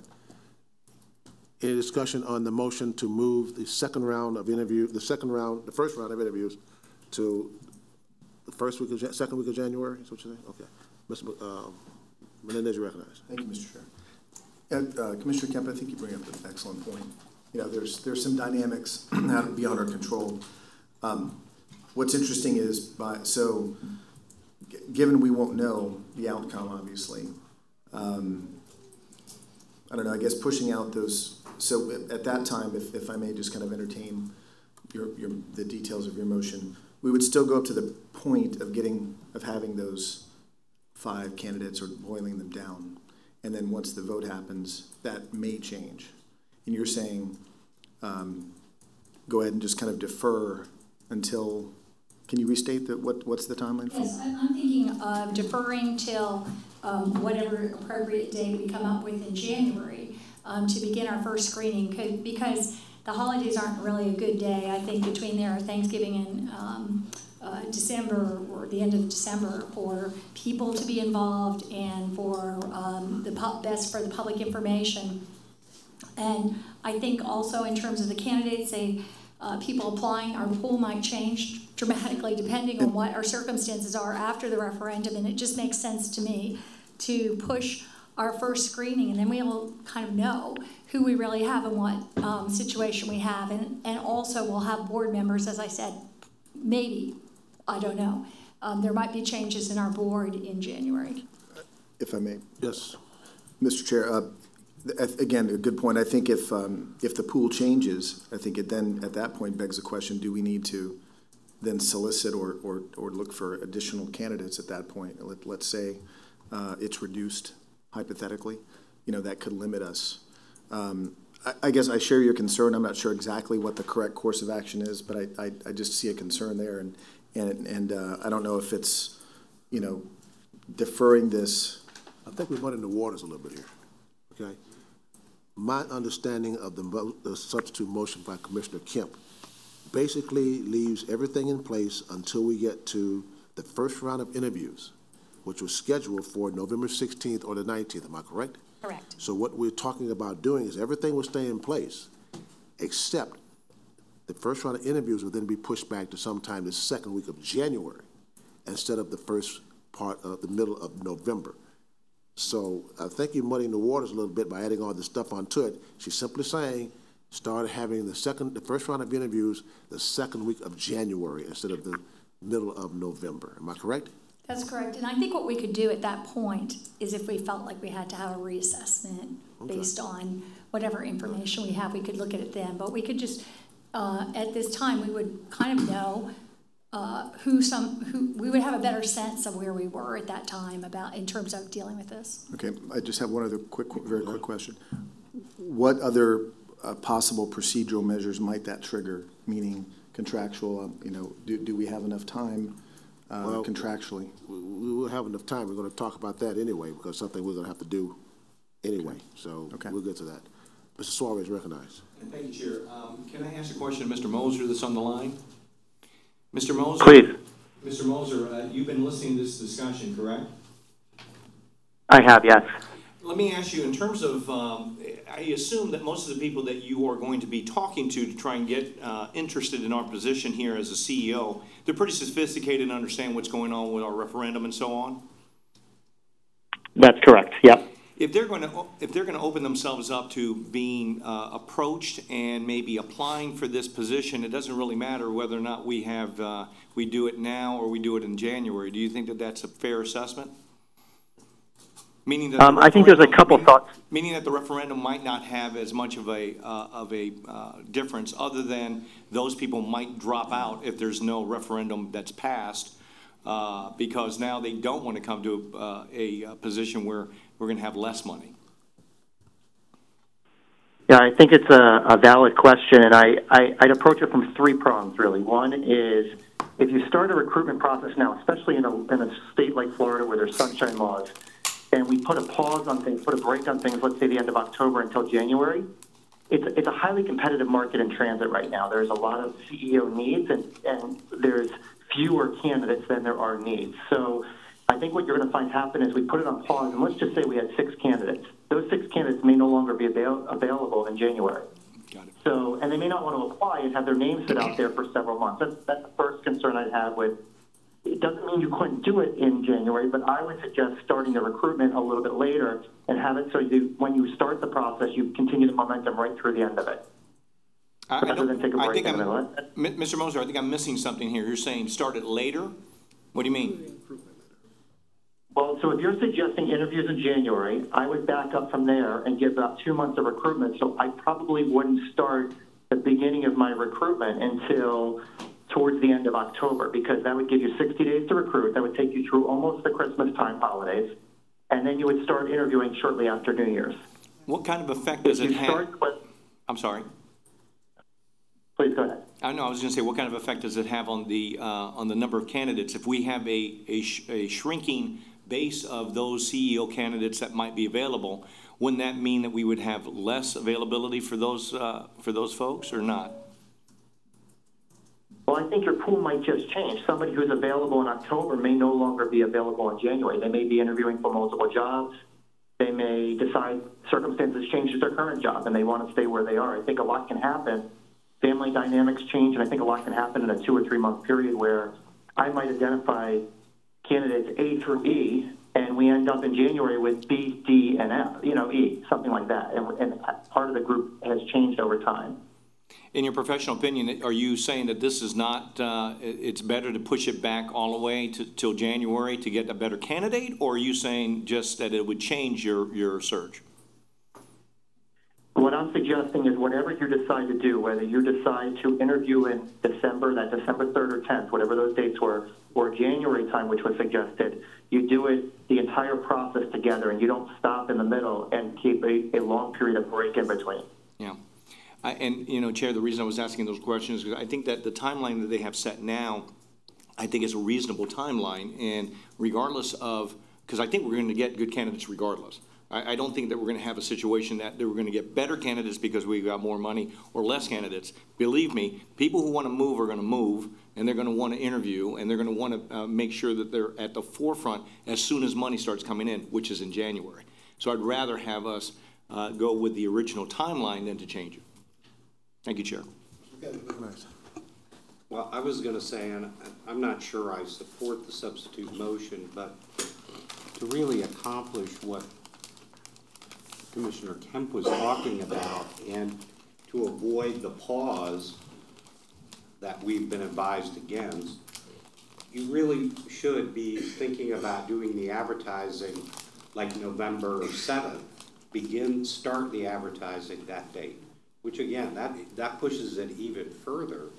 Any discussion on the motion to move the second round of interviews, the first round of interviews to the second week of January? Is what you're saying? Okay. Mr. Menendez, you recognize. Thank you, Mr. Chair. And, Commissioner Kemp, I think you bring up an excellent point. You know, there's some dynamics beyond our control. What's interesting is, given we won't know the outcome, obviously, I don't know, I guess pushing out those, so at that time, if I may just kind of entertain the details of your motion, we would still go up to the point of having those 5 candidates or boiling them down. And then once the vote happens, that may change. And you're saying go ahead and just kind of defer until, can you restate what's the timeline? Yes, I'm thinking of deferring till whatever appropriate date we come up with in January to begin our first screening, because the holidays aren't really a good day, I think, between there Thanksgiving and December, or the end of December, for people to be involved and for best for the public information. And I think also in terms of the candidates, people applying, our pool might change dramatically depending on what our circumstances are after the referendum, and it just makes sense to me to push our first screening, and then we'll kind of know who we really have and what situation we have, and also we'll have board members, as I said, maybe, I don't know. There might be changes in our board in January. If I may. Yes. Mr. Chair, again, a good point. I think if the pool changes, I think it then at that point begs the question, do we need to then solicit or look for additional candidates at that point? Let's say it's reduced, hypothetically. You know, that could limit us. I guess I share your concern. I'm not sure exactly what the correct course of action is, but I just see a concern there, and I don't know if it's, you know, deferring this. I think we're muddying the waters a little bit here. Okay. My understanding of the substitute motion by Commissioner Kemp basically leaves everything in place until we get to the first round of interviews, which was scheduled for November 16th or the 19th. Am I correct? Correct. So what we're talking about doing is everything will stay in place, except the first round of interviews will then be pushed back to sometime the second week of January instead of the first part of the middle of November. So I think you're muddying the waters a little bit by adding all this stuff onto it. She's simply saying start having the first round of interviews the second week of January instead of the middle of November. Am I correct? That's correct. And I think what we could do at that point is, if we felt like we had to have a reassessment based on whatever information we have, we could look at it then. But we could just, at this time, we would kind of know who we would have a better sense of where we were at that time in terms of dealing with this. Okay, I just have one other very quick question. What other possible procedural measures might that trigger? Meaning contractual, you know, do we have enough time contractually? We will have enough time. We're going to talk about that anyway, because something we're going to have to do anyway. So we'll get to that. Mr. Suarez, recognized. Thank you, Chair. Can I ask a question to Mr. Moser that's on the line? Mr. Moser. Please. Mr. Moser, you've been listening to this discussion, correct? I have, yes. Let me ask you, in terms of, I assume that most of the people that you are going to be talking to try and get interested in our position here as a CEO, they're pretty sophisticated and understand what's going on with our referendum and so on? That's correct, yep. If they're going to open themselves up to being approached and maybe applying for this position, it doesn't really matter whether or not we do it now or we do it in January. Do you think that that's a fair assessment? Meaning that I think there's a couple thoughts. Meaning that the referendum might not have as much of a difference, other than those people might drop out if there's no referendum that's passed, because now they don't want to come to a position where we're going to have less money. Yeah, I think it's a valid question, and I'd approach it from three prongs, really. One is, if you start a recruitment process now, especially in a state like Florida where there's sunshine laws, and we put a pause on things, put a break on things, let's say the end of October until January, it's a highly competitive market in transit right now. There's a lot of CEO needs, and there's fewer candidates than there are needs. So I think what you're going to find happen is we put it on pause, and let's just say we had 6 candidates. Those 6 candidates may no longer be available in January. Got it. So, and they may not want to apply and have their names sit out there for several months. That's the first concern I'd have with. It doesn't mean you couldn't do it in January, but I would suggest starting the recruitment a little bit later and have it so when you start the process, you continue the momentum right through the end of it. Mr. Moser, I think I'm missing something here. You're saying start it later? What do you mean? Well, so if you're suggesting interviews in January, I would back up from there and give about 2 months of recruitment. So I probably wouldn't start the beginning of my recruitment until towards the end of October, because that would give you 60 days to recruit. That would take you through almost the Christmas time holidays, and then you would start interviewing shortly after New Year's. What kind of effect does it have? I'm sorry. Please go ahead. I know. I was going to say, what kind of effect does it have on the number of candidates? If we have a shrinking base of those CEO candidates that might be available, wouldn't that mean that we would have less availability for those folks, or not? Well, I think your pool might just change. Somebody who's available in October may no longer be available in January. They may be interviewing for multiple jobs. They may decide circumstances change at their current job and they want to stay where they are. I think a lot can happen. Family dynamics change, and I think a lot can happen in a 2 or 3 month period where I might identify candidates A through E, and we end up in January with B, D, and F, E, something like that. And part of the group has changed over time. In your professional opinion, are you saying that this is not, it's better to push it back all the way till January to get a better candidate, or are you saying just that it would change your search? What I'm suggesting is whatever you decide to do, whether you decide to interview in December, that December 3rd or 10th, whatever those dates were, or January time, which was suggested, you do it the entire process together, and you don't stop in the middle and keep a long period of break in between. Yeah. And, Chair, the reason I was asking those questions is because I think that the timeline that they have set now, I think is a reasonable timeline. And regardless of, because I think we're going to get good candidates regardless. I don't think that we're going to have a situation that we're going to get better candidates because we've got more money or less candidates. Believe me, people who want to move are going to move, and they're going to want to interview, and they're going to want to make sure that they're at the forefront as soon as money starts coming in, which is in January. So I'd rather have us go with the original timeline than to change it. Thank you, Chair. Well, I was going to say, and I'm not sure I support the substitute motion, but to really accomplish what Commissioner Kemp was talking about and to avoid the pause that we've been advised against, you really should be thinking about doing the advertising like November 7th. Start the advertising that date, which again, that pushes it even further,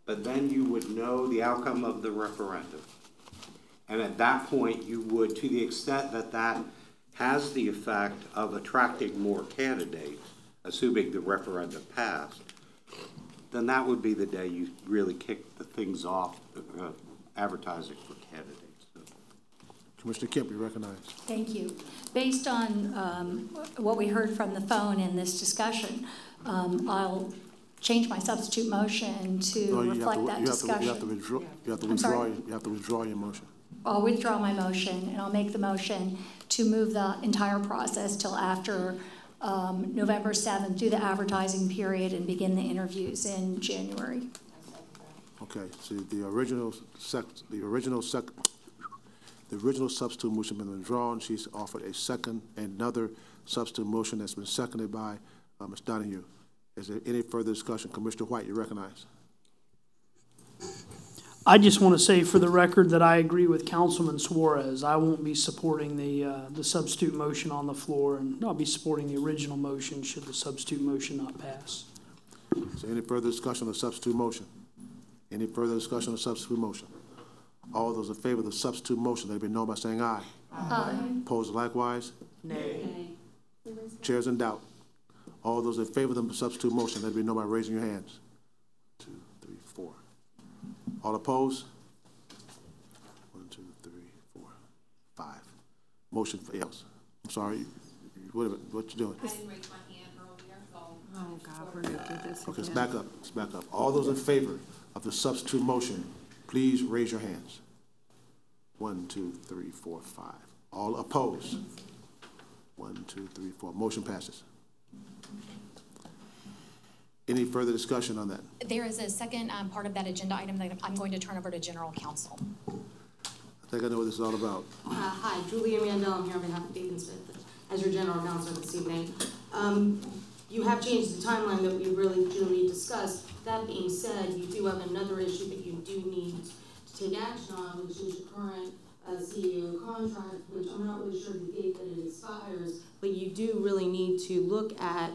but then you would know the outcome of the referendum. And at that point, you would, to the extent that that has the effect of attracting more candidates, assuming the referendum passed, then that would be the day you really kick the things off, advertising for candidates. Commissioner Kemp, you recognize. Thank you. Based on what we heard from the phone in this discussion, I'll change my substitute motion to reflect that discussion. You have to withdraw your motion. I'll withdraw my motion, and I'll make the motion to move the entire process till after November 7th, do the advertising period, and begin the interviews in January. Okay, so the original substitute motion has been withdrawn. She's offered a second, another substitute motion that's been seconded by Ms. Donahue. Is there any further discussion? Commissioner White, you recognize. I just want to say for the record that I agree with Councilman Suarez. I won't be supporting the substitute motion on the floor, and I'll be supporting the original motion should the substitute motion not pass. Is there any further discussion on the substitute motion? Any further discussion on the substitute motion? All those in favor of the substitute motion, let it be known by saying aye. Aye. Opposed likewise? Nay. Chairs in doubt. All those in favor of the substitute motion, let it be known by raising your hands. 2, 3, 4. All opposed? 1, 2, 3, 4, 5. Motion fails. I'm sorry. What you doing? I didn't raise my hand earlier, so. Oh, God, we're going to do this again. Okay, let's back up. Let's back up. All those in favor of the substitute motion, please raise your hands. 1, 2, 3, 4, 5. All opposed? 1, 2, 3, 4. Motion passes. Any further discussion on that? There is a second part of that agenda item that I'm going to turn over to General Counsel. I think I know what this is all about. Hi, Julia Mandel. I'm here on behalf of Bacon Smith as your general counsel this evening. You have changed the timeline that we really do need to discuss. That being said, you do have another issue that you do need to take action on, which is your current CEO contract, which I'm not really sure the date that it expires, but you do really need to look at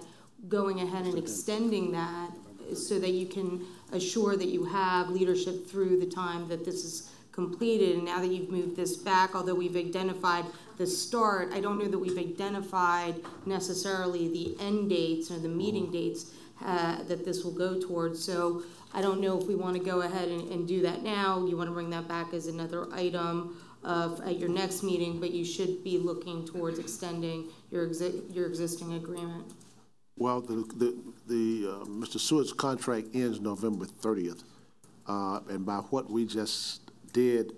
going ahead and extending that so that you can assure that you have leadership through the time that this is completed. And now that you've moved this back, although we've identified the start, I don't know that we've identified necessarily the end dates or the meeting dates that this will go towards. So I don't know if we want to go ahead and do that now. You want to bring that back as another item at your next meeting, but you should be looking towards extending your existing agreement. Well, Mr. Seward's contract ends November 30th, and by what we just did,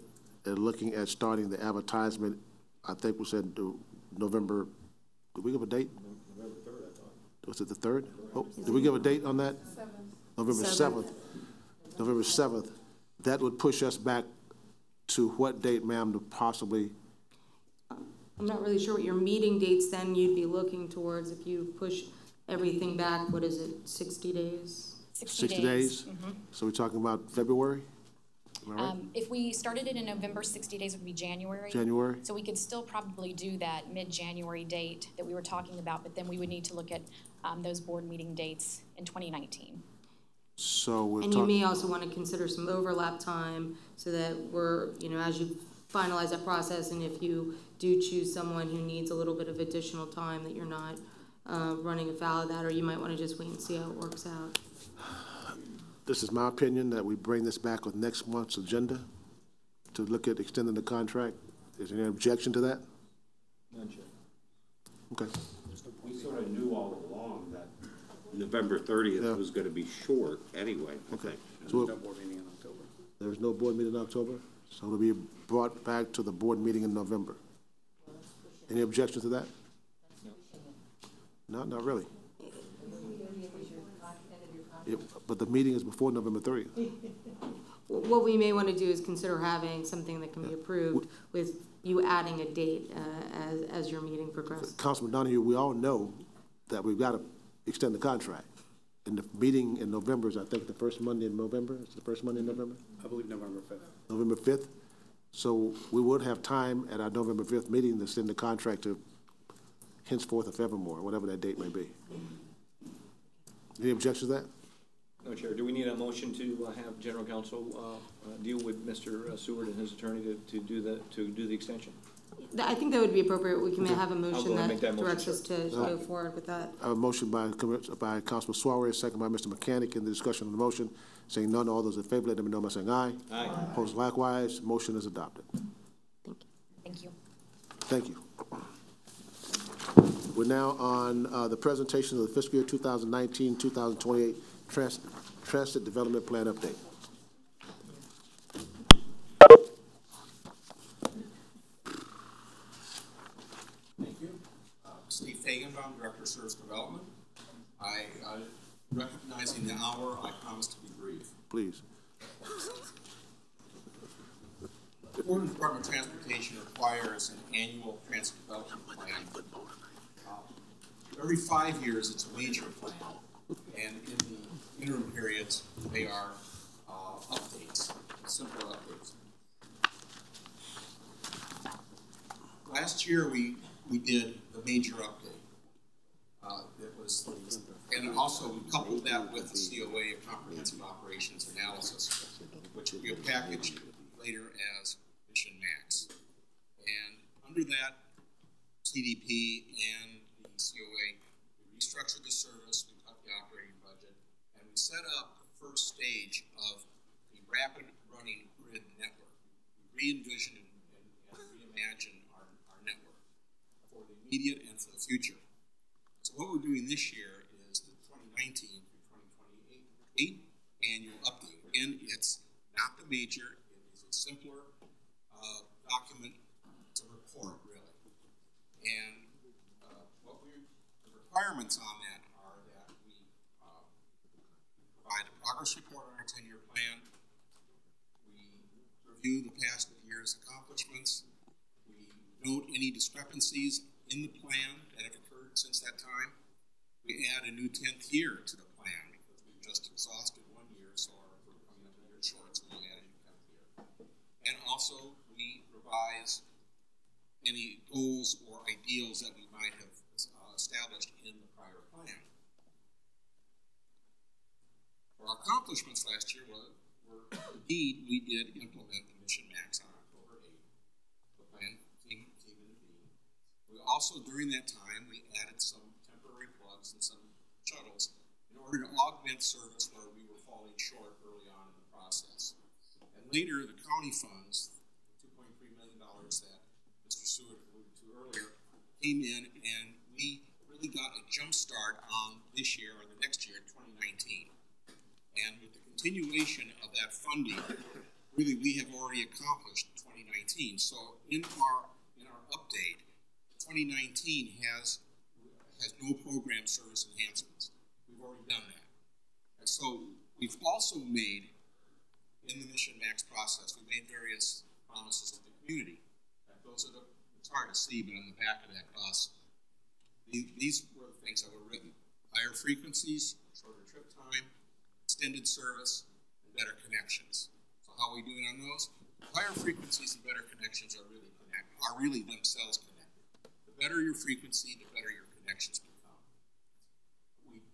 looking at starting the advertisement, I think we said November. Did we give a date? November 3rd, I thought. Was it the 3rd? Oh, did we give a date on that? 7th. November 7th. November 7th. That would push us back to what date, ma'am, to possibly? I'm not really sure what your meeting dates then you'd be looking towards if you push everything back. What is it, 60 days? 60 days. Mm-hmm. So we're talking about February? Am I right? If we started it in November, 60 days would be January. January? So we could still probably do that mid-January date that we were talking about, but then we would need to look at those board meeting dates in 2019. So we're and you may also want to consider some overlap time so that we're, as you finalize that process, and if you do choose someone who needs a little bit of additional time, that you're not running afoul of that, or you might want to just wait and see how it works out. This is my opinion that we bring this back with next month's agenda to look at extending the contract. Is there any objection to that? None, Chair. Okay. We sort of knew all along that November 30th was going to be short anyway. Okay. So no board meeting in October. There's no board meeting in October, so it'll be brought back to the board meeting in November. Any objection to that? No, not really. But the meeting is before November 30th. What we may want to do is consider having something that can be approved with you adding a date as your meeting progresses. Councilman Donahue, we all know that we've got to extend the contract. And the meeting in November is, I think, the first Monday in November. Is it the first Monday in November? I believe November 5th. November 5th. So we would have time at our November 5th meeting to extend the contract to henceforth or evermore, whatever that date may be. Any objections to that? No, Chair. Do we need a motion to have General Counsel deal with Mr. Seward and his attorney to do the extension? I think that would be appropriate. We can have a motion that directs motion, us to go forward with that. A motion by Councilman Suarez, second by Mr. Mechanic. In the discussion on the motion, saying none, all those in favor, let them know by saying aye. Aye. Opposed likewise. Motion is adopted. Thank you. Thank you. We're now on the presentation of the fiscal year 2019-2028 Transit Development Plan update. hour. I promise to be brief. Please. The Florida Department of Transportation requires an annual transit development plan. Every 5 years, it's a major plan, and in the interim periods, they are updates, simple updates. Last year, we did the major update. And also we coupled that with the COA, Comprehensive Operations Analysis, which will be packaged later as Mission Max. And under that CDP and the COA, we restructured the service, we cut the operating budget, and we set up the first stage of the rapid running grid network. We re-envisioned and reimagined our network for the immediate and for the future. So what we're doing this year is the 2019 through 2028 annual update. Again, it's not the major, it is a simpler document. It's a report, really. And the requirements on that are that we provide a progress report on our 10-year plan. We review the past year's accomplishments. We note any discrepancies in the plan that have occurred since that time. We add a new 10th year to the plan because we've just exhausted 1 year, so we're coming up a year short, so we add a new 10th year. And also, we revise any goals or ideals that we might have established in the prior plan. Our accomplishments last year were indeed, we did implement the Mission Max on October 8th. The plan came into being. We also, during that time, we added some temporary plugs and some shuttles in order to augment service where we were falling short early on in the process. And later, the county funds, the $2.3 million that Mr. Seward alluded to earlier, came in, and we really got a jump start on this year or the next year, 2019. And with the continuation of that funding, really we have already accomplished 2019. So in our update, 2019 has no program service enhancements. We've already done that. And so we've also made, in the Mission Max process, we made various promises to the community. And those are it's hard to see, but on the back of that bus, these were the things that were written. Higher frequencies, shorter trip time, extended service, and better connections. So how are we doing on those? Higher frequencies and better connections are really themselves connected. The better your frequency, the better your connections become.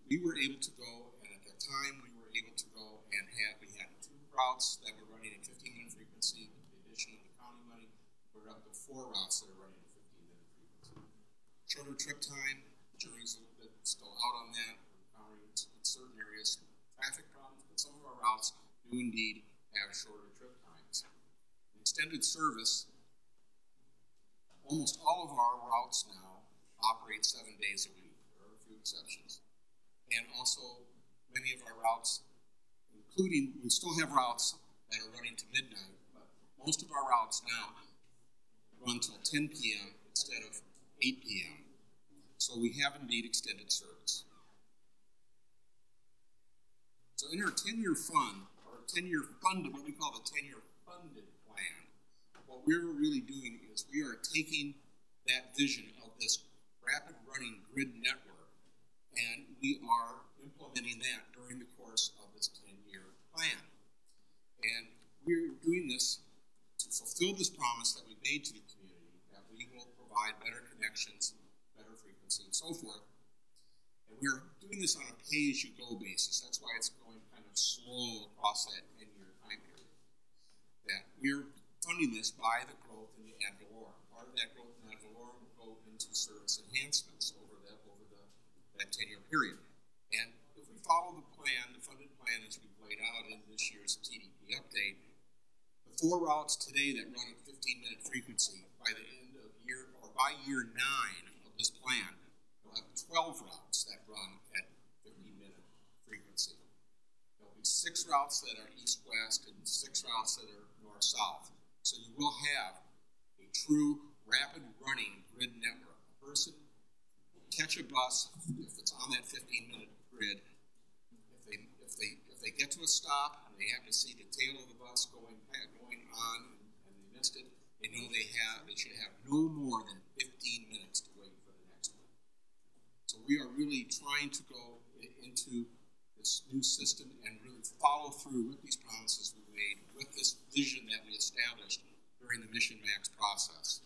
We were able to go, and at that time we were able to go and we had 2 routes that were running at 15-minute frequency. With the addition of the county money, we're up to 4 routes that are running at 15-minute frequency. Shorter trip time, the jury's a little bit still out on that. We're encountering in certain areas traffic problems, but some of our routes do indeed have shorter trip times. In extended service, almost all of our routes now operate 7 days a week. There are a few exceptions. And also, many of our routes, including, we still have routes that are running to midnight, but most of our routes now run till 10 p.m. instead of 8 p.m. So we have indeed extended service. So in our 10-year fund, or 10-year funded, what we call the 10-year funded plan, what we're really doing is we are taking that vision of this rapid running grid network, and we are implementing that during the course of this 10-year plan. And we're doing this to fulfill this promise that we made to the community, that we will provide better connections, better frequency, and so forth. And we're doing this on a pay-as-you-go basis. That's why it's going kind of slow across that 10-year time period. That we're funding this by the growth in the ad valorem. Part of that growth in ad valorem will go into service enhancements over that 10-year period. And if we follow the plan, the funded plan as we've laid out in this year's TDP update, the 4 routes today that run at 15-minute frequency by the end of year, or by year 9 of this plan, we'll have 12 routes that run at 15-minute frequency. There'll be 6 routes that are east-west and 6 routes that are north-south. So you will have a true rapid running grid network. A person will catch a bus if it's on that 15-minute grid. If they bus stop and they happen to see the tail of the bus going on and they missed it, they know they should have no more than 15 minutes to wait for the next one. So we are really trying to go into this new system and really follow through with these promises we made, with this vision that we established during the Mission Max process.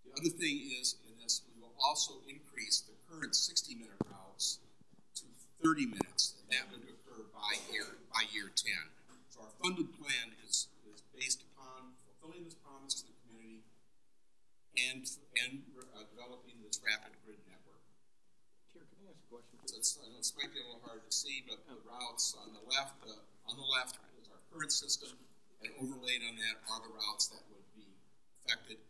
The other thing is, in this, we will also increase the current 60-minute routes to 30 minutes, and that would occur by year 10. So our funded plan is based upon fulfilling this promise to the community and developing this rapid grid network. Chair, can I ask a question? It might be a little hard to see, but the routes on the left is our current system, and overlaid on that are the routes that would be affected.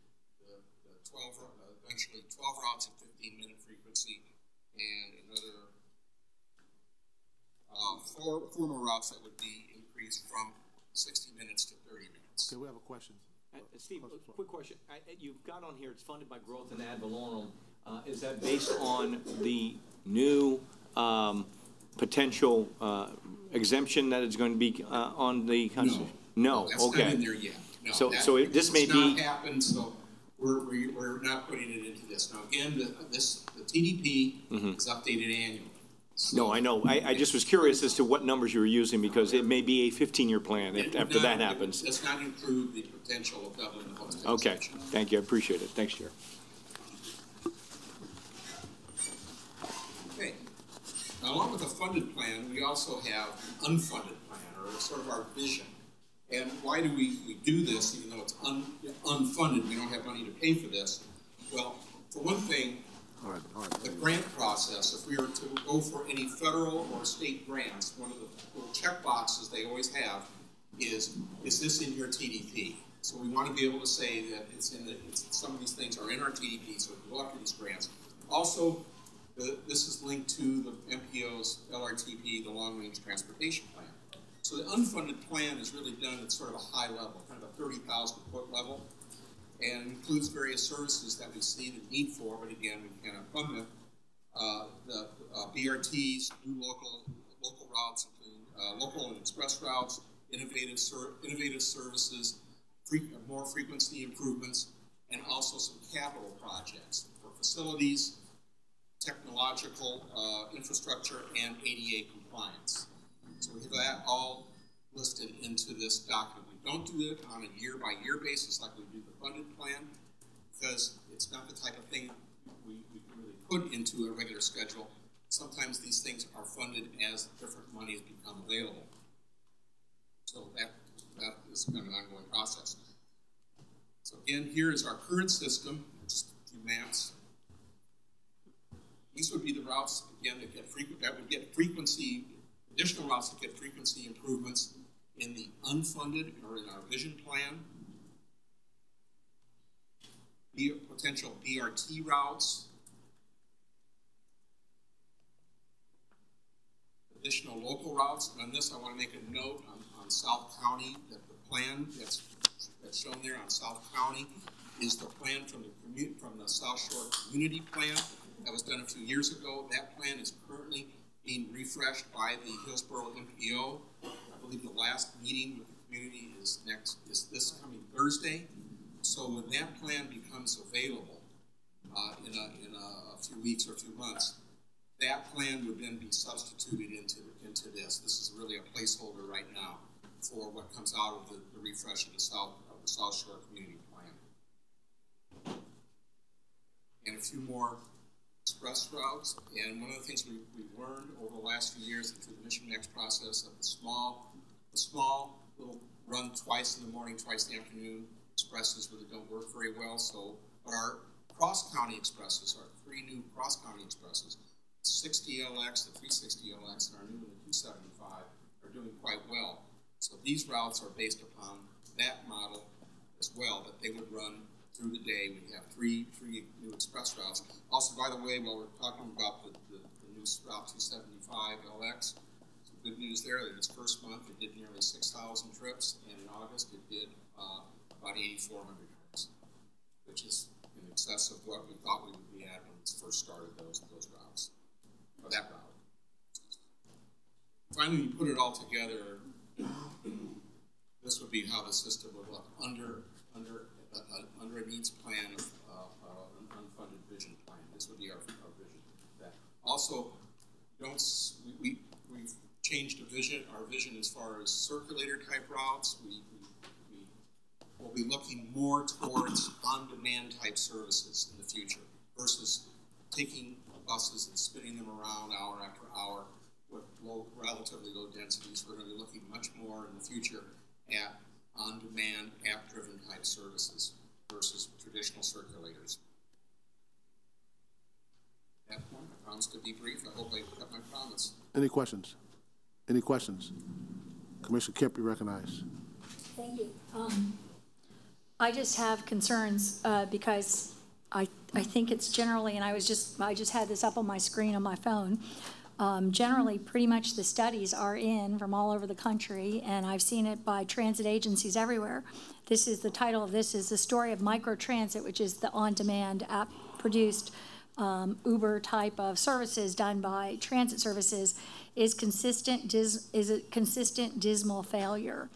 Eventually 12 routes at 15-minute frequency, and another four more routes that would be increased from 60 minutes to 30 minutes. Okay, we have a question. Steve, quick question. You've got on here, it's funded by growth and ad valorem. Is that based on the new potential exemption that is going to be on the Constitution? No, that's okay. not in there yet. No, so this may be. Not happened, so we're not putting it into this. Now again, the TDP is updated annually. So No, I know. I just was curious as to what numbers you were using, because it may be a 15-year plan after that happens. It does not include the potential of doubling the homestead Okay, exemption. thank you. I appreciate it. Thanks, Chair. Okay. Now, along with the funded plan, we also have an unfunded plan, or sort of our vision. And why do we do this, even though it's unfunded? We don't have money to pay for this. Well, for one thing, the grant process, if we were to go for any federal or state grants, one of the little check boxes they always have is this in your TDP? So we want to be able to say that some of these things are in our TDP, so we can go after these grants. Also, this is linked to the MPO's LRTP, the Long Range Transportation Plan. So the unfunded plan is really done at sort of a high level, kind of a 30,000-foot level, and includes various services that we see the need for, but again, we cannot fund them. The BRTs, new local routes, local and express routes, innovative services, more frequency improvements, and also some capital projects for facilities, technological infrastructure, and ADA compliance. So we have that all listed into this document. We don't do it on a year-by-year basis like we do the funded plan, because it's not the type of thing we really put into a regular schedule. Sometimes these things are funded as different monies become available. So that is kind of an ongoing process. So again, here is our current system, just a few maps. These would be the routes, again, that would get frequency, additional routes that get frequency improvements in the unfunded or in our vision plan. Potential BRT routes. Additional local routes. And on this, I want to make a note on South County that the plan that's shown there on South County is the plan from the South Shore Community Plan that was done a few years ago. That plan is currently being refreshed by the Hillsborough MPO. I believe the last meeting with the community is this coming Thursday. So when that plan becomes available in a few weeks or a few months, that plan would then be substituted into this. This is really a placeholder right now for what comes out of the refresh of the South Shore Community Plan. And a few more express routes. And one of the things we've learned over the last few years through the Mission Max process of the small little run twice in the morning, twice in the afternoon expresses really don't work very well. So, but our cross-county expresses, our 3 new cross-county expresses, 60LX, the 360LX, and our new one, the 275, are doing quite well. So these routes are based upon that model as well, that they would run through the day. We have three new express routes. Also, by the way, while we're talking about the new Route 275LX, some good news there that its first month it did nearly 6,000 trips, and in August it did about 8,400 trips, which is in excess of what we thought we would be at when we first started those routes, or that route. Finally, we put it all together. this would be how the system would look under a needs plan of an unfunded vision plan. This would be our vision. That also, we've changed our vision as far as circulator type routes. We will be looking more towards on-demand type services in the future versus taking buses and spinning them around hour after hour with relatively low densities. We're going to be looking much more in the future at on-demand, app-driven type services versus traditional circulators. At that point, I promise to be brief. I hope I kept my promise. Any questions? Any questions? Commissioner Kemp, you recognize. Thank you. I just have concerns because I think it's generally, and I just had this up on my screen on my phone. Generally, pretty much the studies are in from all over the country, and I've seen it by transit agencies everywhere. This is the title of this is the story of microtransit, which is the on-demand app-produced Uber type of services done by transit services, is a consistent dismal failure.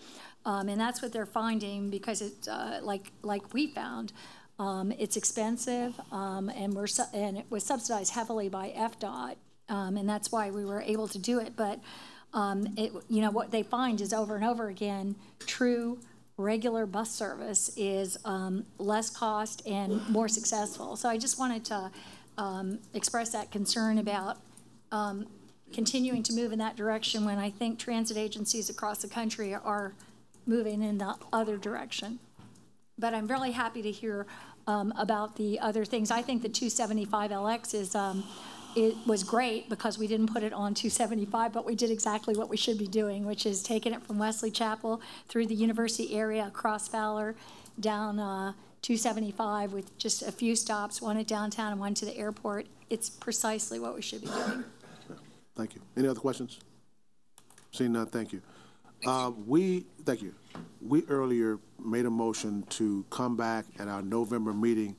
And that's what they're finding because it's like we found. It's expensive, and it was subsidized heavily by FDOT, and that's why we were able to do it. But what they find is over and over again, true regular bus service is less cost and more successful. So I just wanted to express that concern about continuing to move in that direction when I think transit agencies across the country are moving in the other direction. But I'm really happy to hear about the other things. I think the 275LX it was great because we didn't put it on 275, but we did exactly what we should be doing, which is taking it from Wesley Chapel through the university area, across Fowler, down 275 with just a few stops, one at downtown and one to the airport. It's precisely what we should be doing. Thank you. Any other questions? Seeing none, thank you. Thank you. We earlier made a motion to come back at our November meeting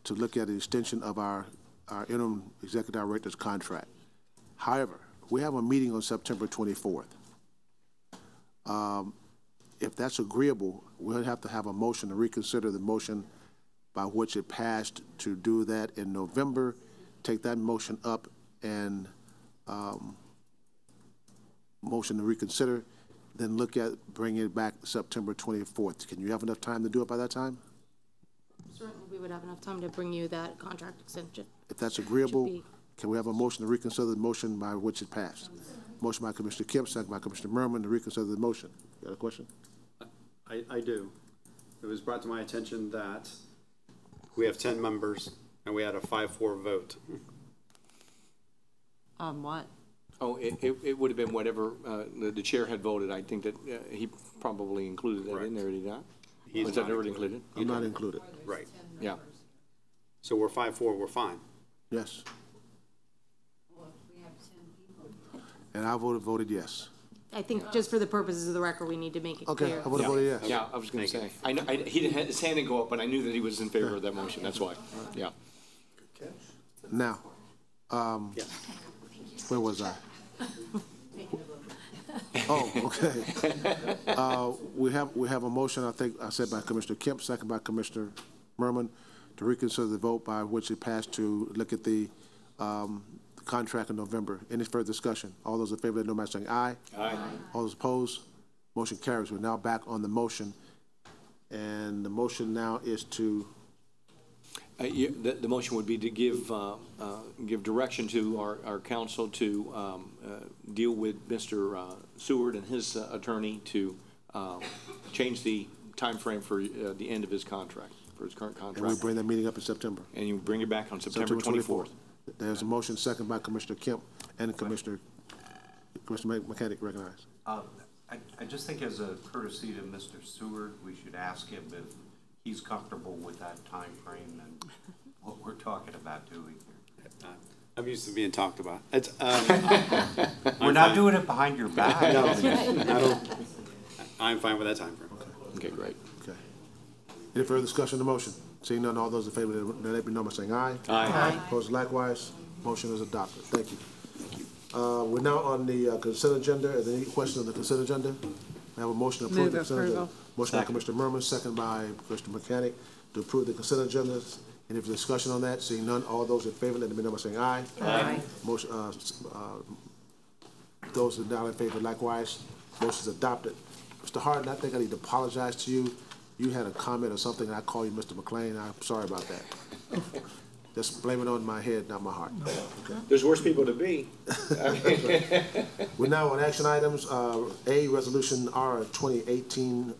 to look at the extension of our interim executive director's contract. However, we have a meeting on September 24th. If that's agreeable, we'll have to have a motion to reconsider the motion by which it passed to do that in November, take that motion up and motion to reconsider, then look at bringing it back September 24th. Can you have enough time to do it by that time? Certainly, we would have enough time to bring you that contract extension. If that's agreeable, can we have a motion to reconsider the motion by which it passed? Motion by Commissioner Kemp, second by Commissioner Merman to reconsider the motion. You got a question? I do. It was brought to my attention that we have 10 members and we had a 5-4 vote. On what? Oh, it would have been whatever the chair had voted. I think that he probably included that in there, did he not? Was that already included? I'm not included. Right. Yeah. So we're 5-4, we're fine. Yes. And I voted yes. I think just for the purposes of the record, we need to make it clear. I would have voted yes. Yeah, I was going to say. I know he didn't have his hand didn't go up, but I knew that he was in favor of that motion. That's why. Yeah. Now, where was I? Oh, okay. We have a motion. I think I said by Commissioner Kemp, second by Commissioner Merman, to reconsider the vote by which it passed to look at the contract in November. Any further discussion? All those in favor, let no matter saying aye. Aye. All those opposed? Motion carries. We're now back on the motion, and the motion now is to. The motion would be to give direction to our council to deal with Mr. Seward and his attorney to change the time frame for the end of his contract, for his current contract. And we bring that meeting up in September. And you bring it back on September 24th. There's a motion second by Commissioner Kemp and Commissioner Mechanic recognized. I just think as a courtesy to Mr. Seward, we should ask him if he's comfortable with that time frame and what we're talking about doing here. I'm used to being talked about. It's, we're not doing it behind your back. No, I'm fine with that time frame. Okay, great. Okay. Any further discussion of the motion? Seeing none, all those in favor, let it be known by saying aye. Aye. Opposed likewise. Motion is adopted. Thank you. We're now on the consent agenda. Are there any questions on the consent agenda? I have a motion to approve Move the consent agenda. approval. Motion by Commissioner Merman, second by Commissioner Mechanic, to approve the consent agenda. Any discussion on that? Seeing none, all those in favor, let them know by saying aye. Aye. Motion, those who are not in favor likewise, motion is adopted. Mr. Harden, I think I need to apologize to you. You had a comment or something, and I called you Mr. McLean. I'm sorry about that. Just blame it on my head, not my heart. Okay. There's worse people to be. We're now on action items. A, Resolution R 2018.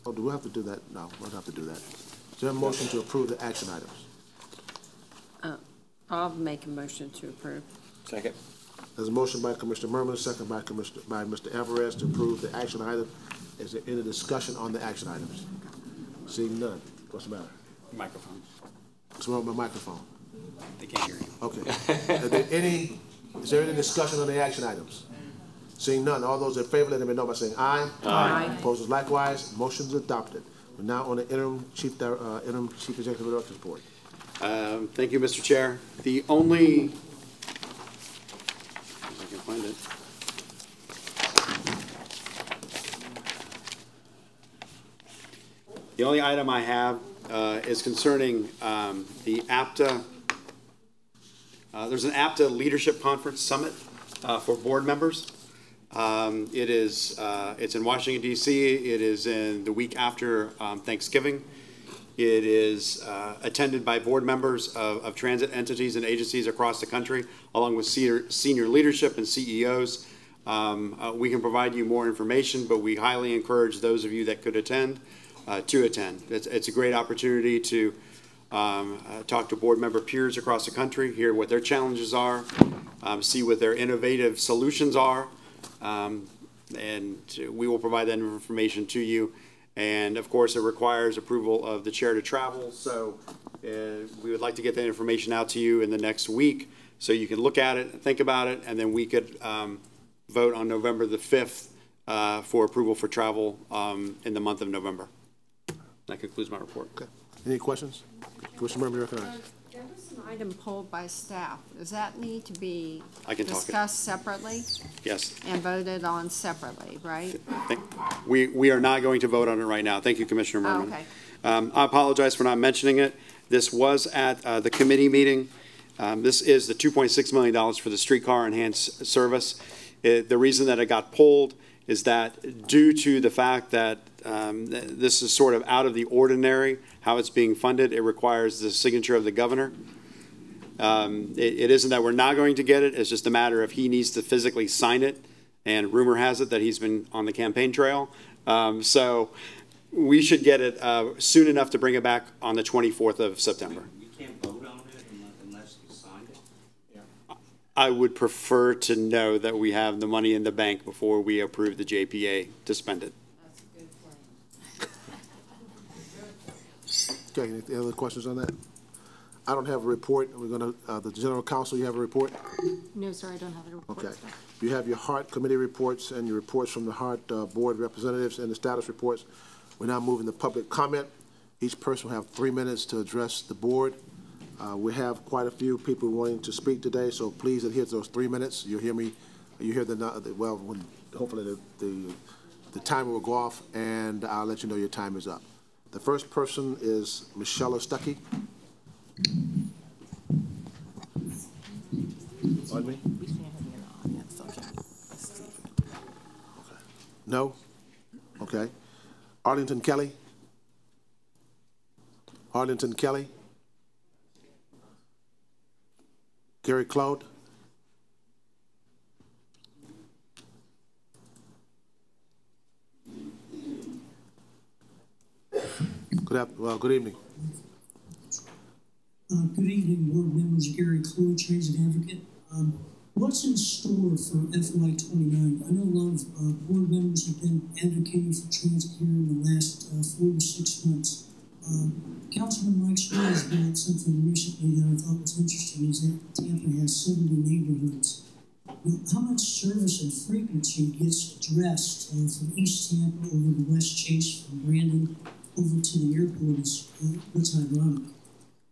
Oh, do we have to do that? No, we don't have to do that. Is there a motion to approve the action items? I'll make a motion to approve. Second. There's a motion by Commissioner Merman, second by Mr. Alvarez to approve the action item. Is there any discussion on the action items? Seeing none. What's the matter? Microphone. What's wrong with my microphone? They can't hear you. Okay. Is there any discussion on the action items? Seeing none, all those in favor, let them know by saying aye. Aye. Opposers likewise. Motion is adopted. We're now on the interim chief executive director's report. Thank you, Mr. Chair. The only, if I can find it. The only item I have is concerning the APTA. There's an APTA Leadership Conference Summit for board members. It's in Washington, D.C. It is in the week after Thanksgiving. It is attended by board members of transit entities and agencies across the country, along with senior leadership and CEOs. We can provide you more information, but we highly encourage those of you that could attend to attend. It's a great opportunity to talk to board member peers across the country, hear what their challenges are, see what their innovative solutions are, and we will provide that information to you. And of course, it requires approval of the chair to travel, so we would like to get that information out to you in the next week so you can look at it, think about it, and then we could vote on November the 5th for approval for travel in the month of November. That concludes my report. Okay. Any questions? Commissioner Murphy, recognized. There was an item pulled by staff. Does that need to be discussed separately? Yes. And voted on separately, right? We are not going to vote on it right now. Thank you, Commissioner Merman. Okay. I apologize for not mentioning it. This was at the committee meeting. This is the $2.6 million for the streetcar enhanced service. The reason that it got pulled is that due to the fact that this is sort of out of the ordinary, how it's being funded, it requires the signature of the governor. It isn't that we're not going to get it, it's just a matter of he needs to physically sign it, and rumor has it that he's been on the campaign trail. So we should get it soon enough to bring it back on the 24th of September. You can't vote on it unless you signed it? Yeah. I would prefer to know that we have the money in the bank before we approve the JPA to spend it. That's a good plan. Okay, any other questions on that? I don't have a report. We're going to, the General Counsel, you have a report? No, sir, I don't have a report. Okay. You have your HART committee reports and your reports from the HART board representatives and the status reports. We're now moving to public comment. Each person will have 3 minutes to address the board. We have quite a few people wanting to speak today, so please adhere to those 3 minutes. You'll hear me. You hear well, when hopefully the timer will go off, and I'll let you know your time is up. The first person is Michelle Stuckey. On me? We can't have you in the audience, okay? Okay. No? Okay. Arlington Kelly? Arlington Kelly? Gary Claude? Good evening. Good evening, board members. Gary Claude, transit advocate. What's in store for FY2019? I know a lot of board members have been advocating for transit here in the last 4 to 6 months. Councilman Mike Suarez brought up something recently that I thought was interesting, is that Tampa has 70 neighborhoods. Now, how much service and frequency gets addressed from East Tampa over to West Chase, from Brandon over to the airport is what's ironic.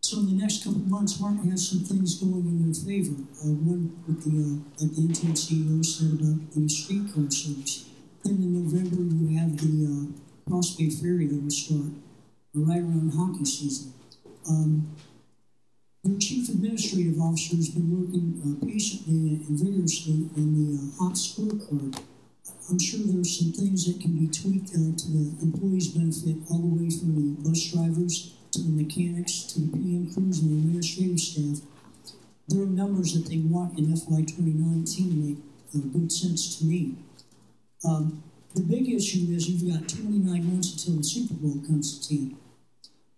So in the next couple of months, HART has some things going in their favor. One with the, like the NTN CEO said about the streetcar service. Then in November, you Cross Bay Ferry that will start right around hockey season. Their chief administrative officer has been working patiently and vigorously on the HOT scorecard. I'm sure there are some things that can be tweaked to the employees' benefit, all the way from the bus drivers to the mechanics to the PM crews and the administrative staff. There are numbers that they want in FY2019 to make good sense to me. The big issue is you've got 29 months until the Super Bowl comes to town.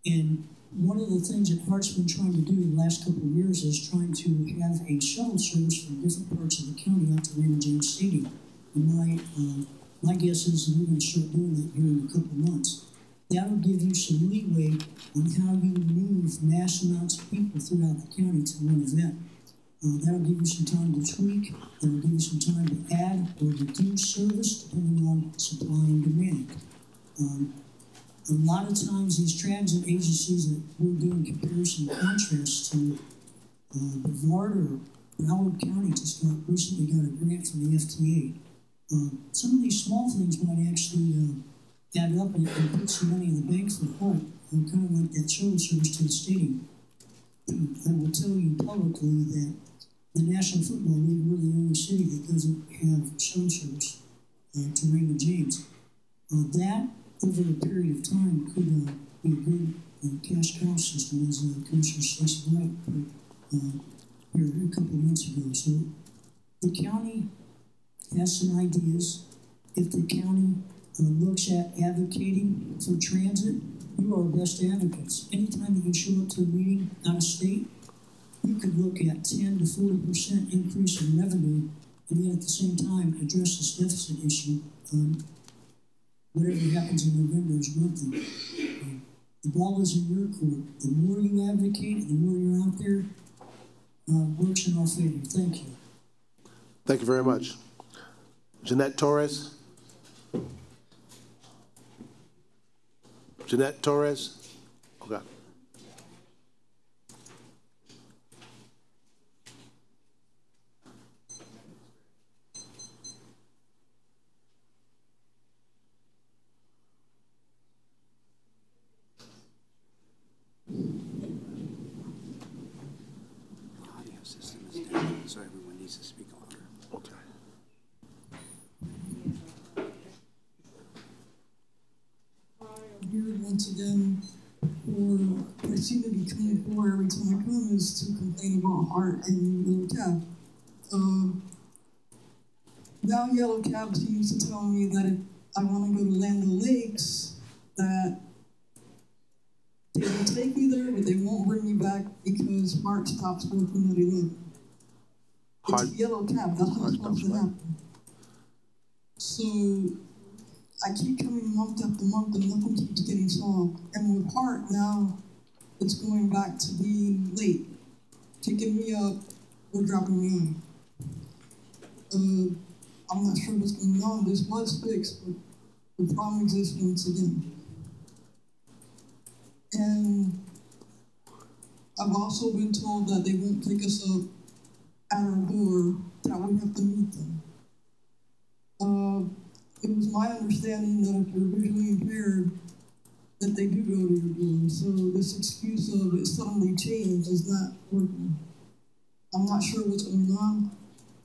And one of the things that HART's been trying to do in the last couple of years is trying to have a shuttle service from different parts of the county out to Raymond James Stadium. And my guess is that we're going to start doing that here in a couple of months. That'll give you some leeway on how you move mass amounts of people throughout the county to one event. That'll give you some time to tweak. That'll give you some time to add or reduce service depending on supply and demand. A lot of times these transit agencies that we're doing comparison and contrast to, Brevard or Broward County just recently got a grant from the FTA. Some of these small things might actually add up and put some money in the bank for HART, kind of like that shuttle service to the stadium. I will tell you publicly that the National Football League, we're the only city that doesn't have shuttle service to Raymond James. That, over a period of time, could be a good cash cow system, as Commissioner Stacy White put here a couple of months ago. So the county has some ideas. If the county looks at advocating for transit, you are our best advocates. Anytime that you show up to a meeting out of state, you could look at 10 to 40% increase in revenue, and then at the same time address this deficit issue. Whatever happens in November is one thing. The ball is in your court. The more you advocate, the more you're out there, works in our favor. Thank you. Thank you very much. Jeanette Torres. Jeanette Torres. Okay. Audio system is down, so everyone needs to speak louder. Okay. Here once again, or I seem to be coming for every time I come is to complain about HART and Yellow Cab. Now Yellow Cab seems to tell me that if I want to go to Land O'Lakes, that they will take me there, but they won't bring me back because HART stops working at 11. It's Yellow Cab, that's what's supposed to happen. So I keep coming month after month and nothing keeps getting solved. And with HART now, it's going back to being late. Picking me up or dropping me on. I'm not sure what's going on. This was fixed, but the problem exists once again. And I've also been told that they won't pick us up at our door, that we have to meet them. It was my understanding that if you're visually impaired, that they do go to your door. So this excuse of it suddenly changed is not working. I'm not sure what's going on.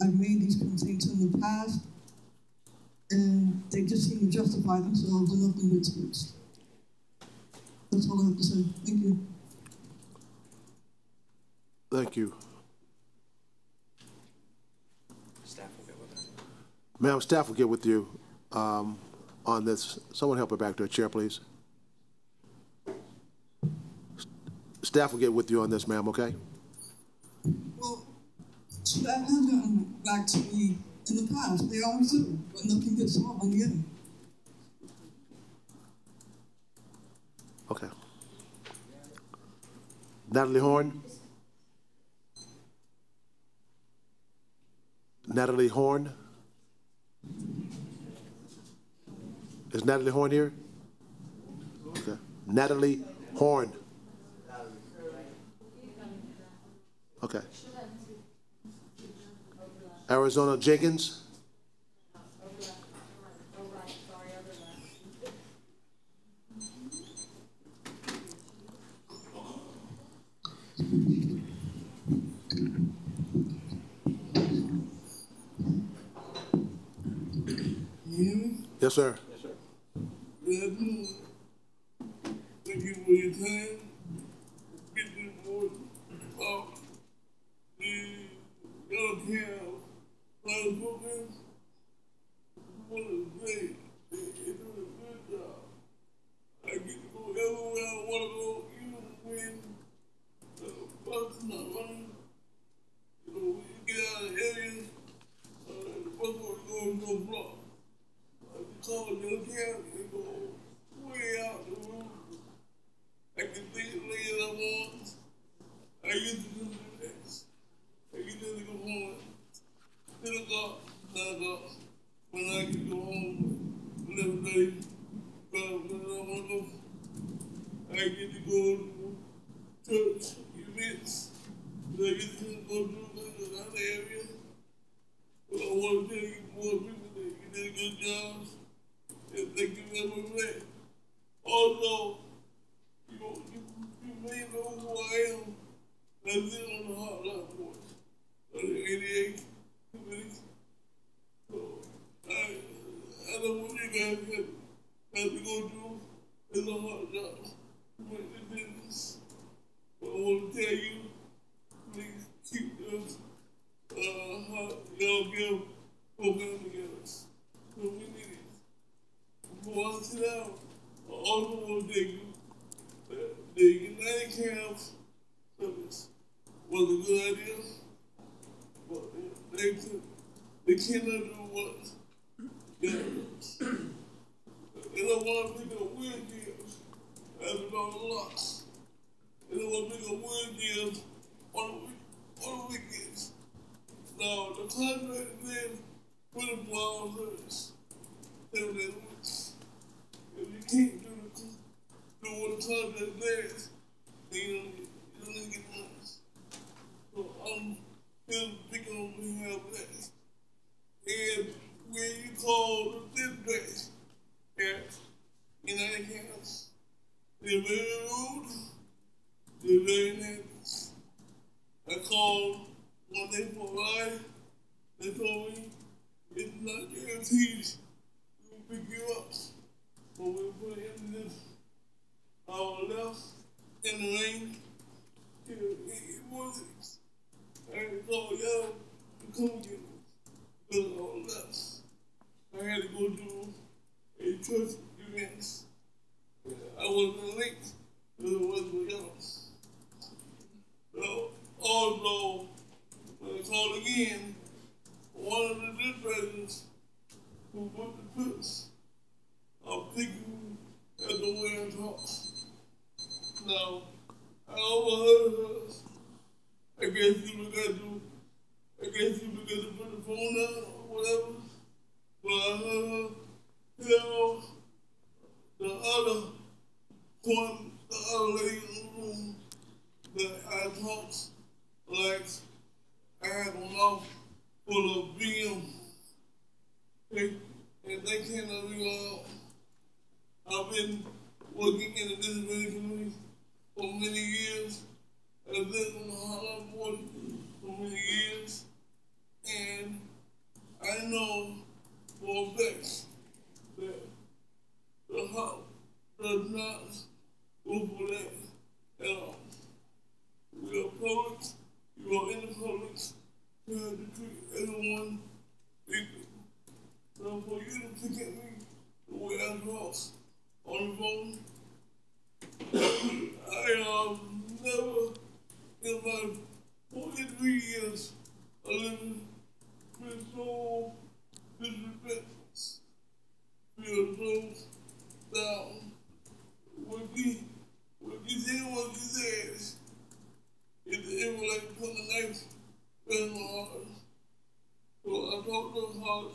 I've made these complaints in the past, and they just seem to justify themselves and nothing gets fixed. That's all I have to say. Thank you. Thank you. Staff will get with her. Ma'am, staff will get with you on this. Someone help her back to a chair, please. Staff will get with you on this, ma'am, okay? Well, staff has gotten back to me in the past. They always do, but nothing gets solved in the end. Okay. Natalie Horn. Natalie Horn. Is Natalie Horn here? Okay. Natalie Horn. Okay. Arizona Jenkins. Yes, sir. Yes, sir. Thank you for your time. Get to the board about the yellow cow fire program. I want to say they're doing a good job. I get to go everywhere I want to go, even when the bus is not running. You know, when you get out of the area, the bus will go and go block. Call the county and go way out the room. I can think of later I want. I used to do this. I used to go home at 10 o'clock, 9 o'clock. When I could go home at 11:30, but when I want to go, I get to go to church events. I get to go to another area. But I want to tell you more people that you did a good job. And thank you very much. Also, you may know who I am. I live on the hotline board of the 88 committee. So I know what you guys have to go through. It's a hard job to make the business. But I want to tell you, please keep this yellow girl program together. So we need it. Before I sit down, I also want to tell you that the United Camps service was a good idea, but they cannot do what they do. They don't want to pick up wheelchairs as about a lot. They don't want to pick up wheelchairs on the weekends. Now, the contract says 24 hour service, 7 days a week. If you can't do what the contract says, then you don't need to get money. So I'm still speaking on behalf of that. And when you call the dispatch at United Camps, they're very rude, they're very nasty. I called one day for a ride. They told me it's not guaranteed to pick you up. But we put in this, our left in the lane. It wasn't. I had to call y'all to come get me because of our left. I had to go to a church event. I wasn't late because it wasn't for y'all. So, although, when I called again, one of the dispatchers who put the trips, I'm thinking at the way I talk. Now, I overheard her. I guess you got to put the phone down or whatever. But I heard her tell the other lady in the room that I talked like I had a mouth full of BM. And they cannot be out. I've been working in the disability community for many years. I've lived on the hotline board for many years. And I know for a fact that the hot does not go for that at all. We are public, you are in the public, you have to treat everyone equally. So for you to pick at me the way I talk on the phone, I have never in my 43 years of living been so disrespectful, feel so down. When you say what you said, it was like putting a knife in my heart. So I talked to the heart,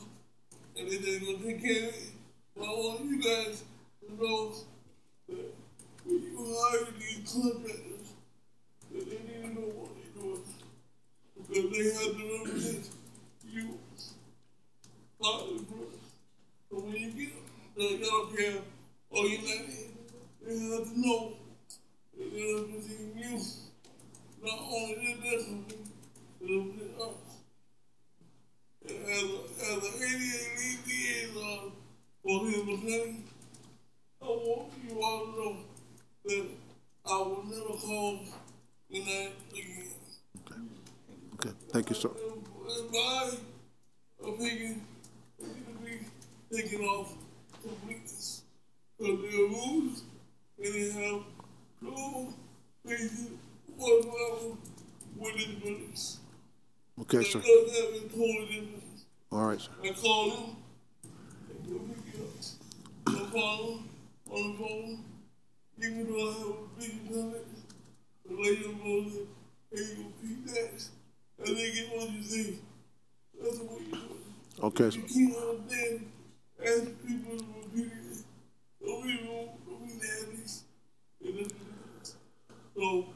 and they said they're going to take care of it. But I want you guys to know that when you hire these contractors, that they need to know what they're doing. Because they have to represent you partly first. So when you get the yellow care or United, they have to know that they're representing you. Not only their company, but represent us. And as an 88 lead liaison for his mechanic. I want you all to know that I will never call in that again. Okay, thank you, sir. In my opinion, it need to be taken off completeness. Because there are rules and they have no basis whatsoever with disabilities. Okay, sir. That does have totally different. All right, sir. I call him, and he'll pick it up. I call him on the phone, even though I have a big permit, the lady knows that, hey, you repeat that, and they get what you say. That's the way you do it. Okay, sir. You can't understand, ask people to repeat it. Don't be rude, don't be nasty. So,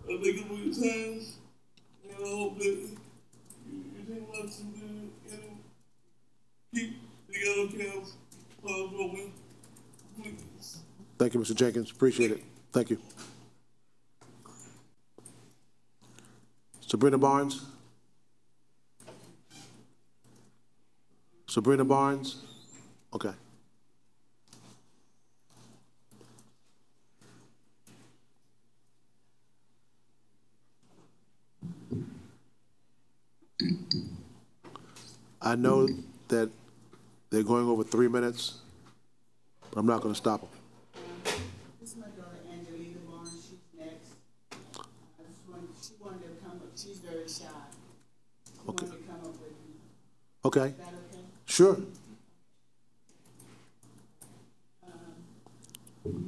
I thank you for your time, and I hope that you take my time and keep the yellow cabs broken, please. Thank you, Mr. Jenkins. Appreciate it. Thank you. Sabrina Barnes. Sabrina Barnes. Okay. I know that they're going over 3 minutes, but I'm not going to stop them. This is my daughter, Angelina Barnes. She's next. She wanted to come up. She's very shy. She wanted to come up with me. Okay. Is that okay? Sure.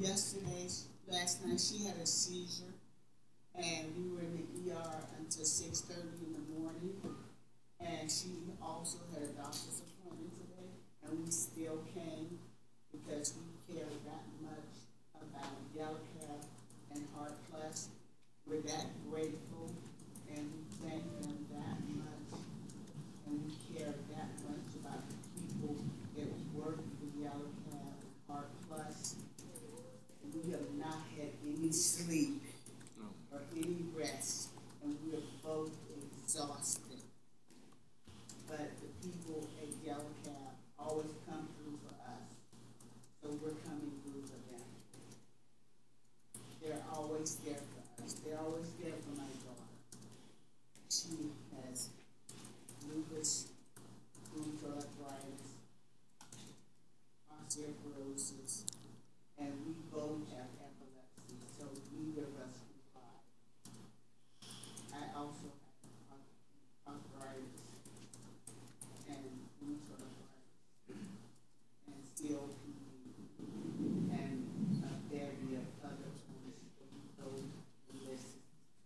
Last night, she had a seizure, and we were in the ER until 6:30 in the morning. And she also had a doctor's appointment today, and we still came because we care that much about Yellow Cab and HART Plus. We're that grateful, and we thank them that much, and we care that much about the people that work for Yellow Cab and HART Plus. We have not had any sleep or any rest, and we are both exhausted. But the people at Yellow Cab always come through for us, so we're coming through for them. They're always there for us. They're always there for my daughter. She has lupus, rheumatoid arthritis, osteoporosis, and we both have epilepsy, so neither of us can fly. I also have arthritis and rheumatoid arthritis and COPD and a variety of other conditions that we both list.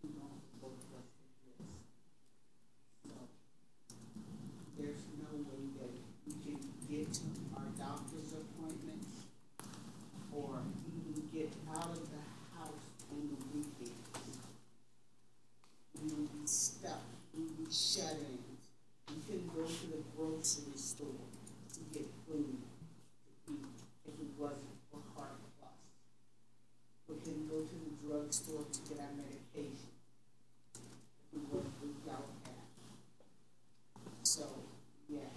We don't both of us list. So there's no way that we can get to our doctor's appointments or even get out of the house on the weekends. We would be stuck. We would be shut in. We couldn't go to the grocery store to get food to eat if it wasn't for HART Plus. We couldn't go to the drugstore to get our medication if it wasn't for Yellow Cab. So, yeah,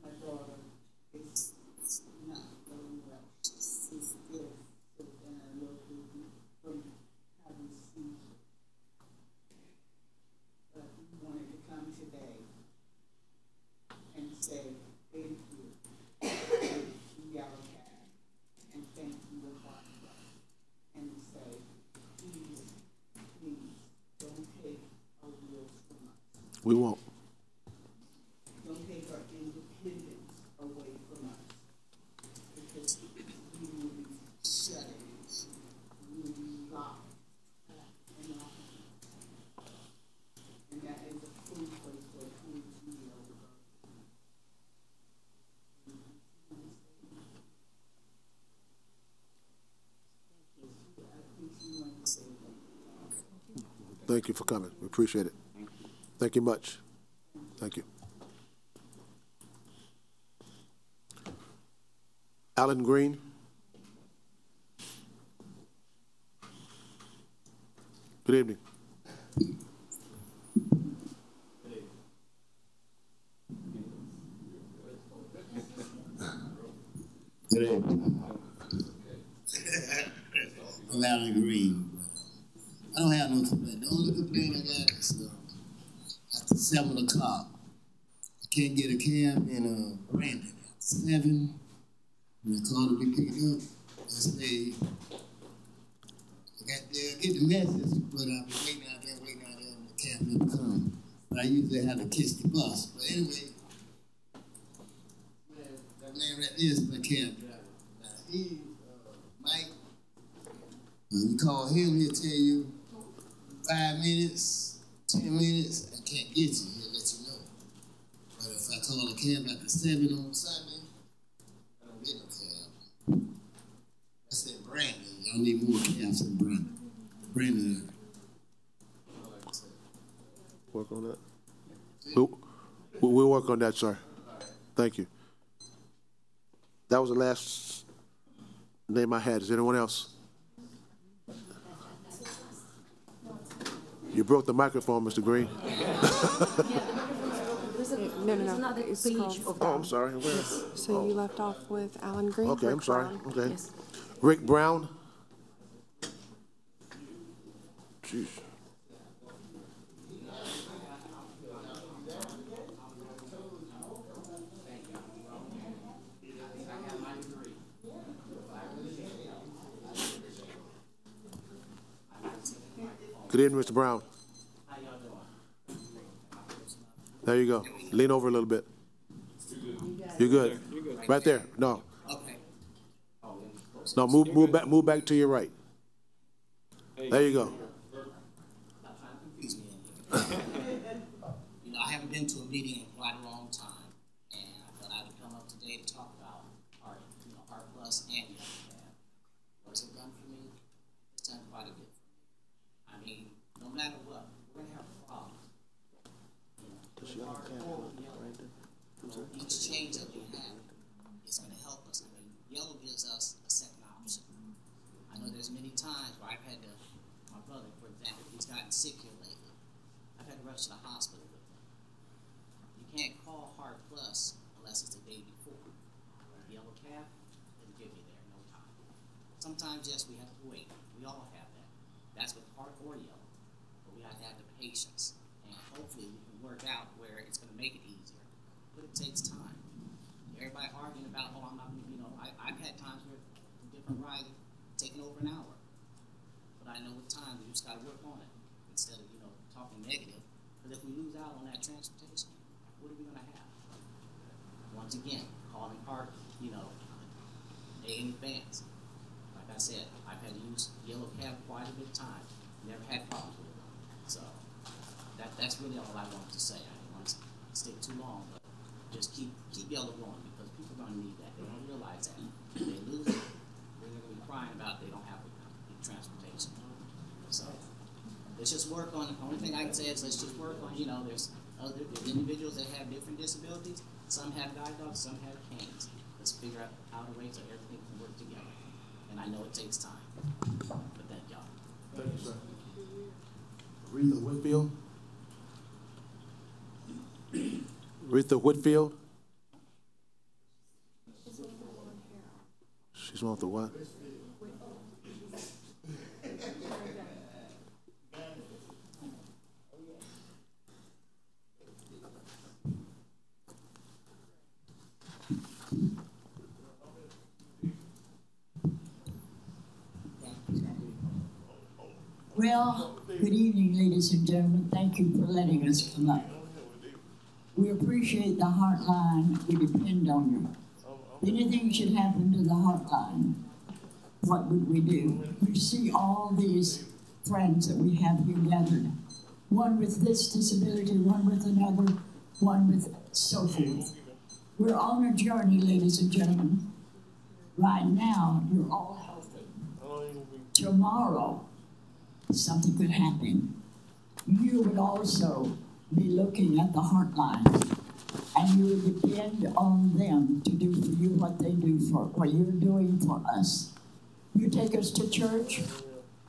my daughter is not doing well. She's still in a little bit from having seizure. But we wanted to come today and say thank you to Yellow Cab and thank you to HART Plus and say, please, please don't take our wheels from us. We won't. Don't take our independence away from us because we will be shut in. We will be locked in our homes. And that is a full place for a 22-year-old girl. I think she wanted to say that. Thank you for coming. We appreciate it. Thank you much. Thank you. Alan Green. Good evening. Good evening. I'm Alan Green. I don't have no complaint. The only complaint I got is after 7 o'clock, I can't get a cab in Brandon. 7, when the car to be picked up, I say, I get the message, but I've been waiting out there, and the cab never comes. But I usually have to catch the bus. But anyway, that man right there is my cab driver. Now, he, Mike, when you call him, he'll tell you 5 minutes, 10 minutes, I can't get you, he'll let you know. But if I call a cab after 7 on Sunday, I don't get no cab. That's in Brandon. Y'all need more cabs in Brandon. Brandon. Work on that. We'll work on that, sir. Thank you. That was the last name I had. Is there anyone else? You broke the microphone, Mr. Green. No. It's page. Oh, I'm sorry. Where? Yes. So you left off with Alan Green. Okay, Rick I'm sorry. Brown. Okay. Yes. Rick Brown. Jeez. Good evening, Mr. Brown. There you go. Lean over a little bit. You're good. Right there. No. No, move back to your right. There you go. You know, I haven't been to a meeting in quite a long time, and I thought I would come up today to talk about HART, HART Plus and Young Cab. What's it done for me? It's done quite a bit for me. I mean, no matter what, we're gonna have problems. Each change that we have is going to help us. I mean, yellow gives us a second option. I know there's many times where I've had to, my brother, for example, he's gotten sick here lately. I've had to rush to the hospital with him. You can't call HART Plus unless it's the day before. Yellow cab, it'll get me there in no time. Sometimes, yes, we have to wait. We all have that. That's with HART or yellow. But we have to have the patience. And hopefully we can work out where it's going to make it easier. But it takes time. Everybody arguing about, oh, I'm not, I've had times where different rides taking over an hour. But I know with time, we just got to work on it instead of, talking negative. Because if we lose out on that transportation, what are we going to have? Once again, calling HART, day in advance. Like I said, I've had to use yellow cab quite a bit of time. Never had problems with it. So that's really all I wanted to say. I didn't want to stay too long, but just keep yellow going because people are going to need that. They don't realize that. If they lose it, they're going to be crying about they don't have the transportation. So let's just work on it. The only thing I can say is let's just work on, there's individuals that have different disabilities. Some have guide dogs, some have canes. Let's figure out how to way so everything can work together. And I know it takes time. But thank y'all. Thank you, sir. Aretha Whitfield. Aretha Whitfield. She's one of the what? Well, good evening, ladies and gentlemen. Thank you for letting us come up. We appreciate the HART line. We depend on you. If anything should happen to the HART line, what would we do? You see all these friends that we have here gathered. One with this disability, one with another, one with so forth. We're on a journey, ladies and gentlemen. Right now, you're all healthy. Tomorrow, something could happen. You would also be looking at the HART lines, and you would depend on them to do for you what they do for what you're doing for us. You take us to church,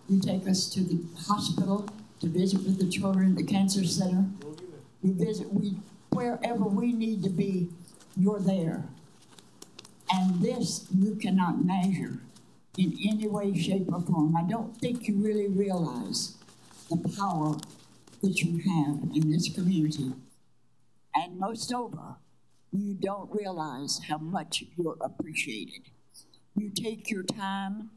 you take us to the hospital to visit with the children at the cancer center. You visit wherever we need to be, you're there. And this you cannot measure in any way, shape, or form. I don't think you really realize the power that you have in this community. And most over, you don't realize how much you're appreciated. You take your time,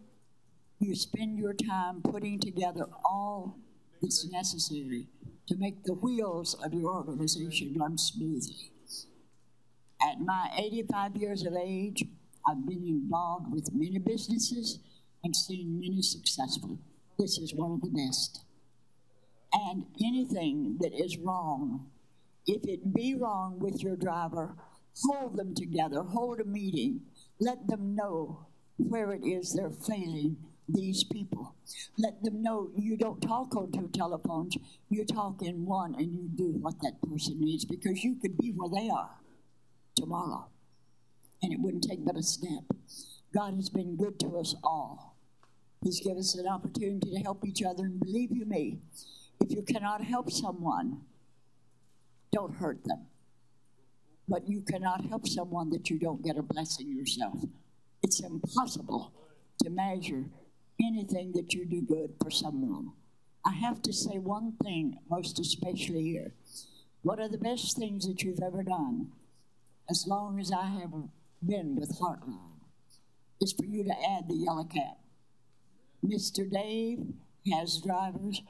you spend your time putting together all that's necessary to make the wheels of your organization run smoothly. At my 85 years of age, I've been involved with many businesses and seen many successful. This is one of the best. And anything that is wrong, if it be wrong with your driver, hold them together, hold a meeting, let them know where it is they're failing these people. Let them know you don't talk on two telephones, you talk in one and you do what that person needs, because you could be where they are tomorrow, and it wouldn't take but a step. God has been good to us all. He's given us an opportunity to help each other, and believe you me, if you cannot help someone, don't hurt them. But you cannot help someone that you don't get a blessing yourself. It's impossible to measure anything that you do good for someone. I have to say one thing, most especially here. One of the best things that you've ever done, as long as I have been with Heartline, is for you to add the yellow cab. Mr. Dave has drivers.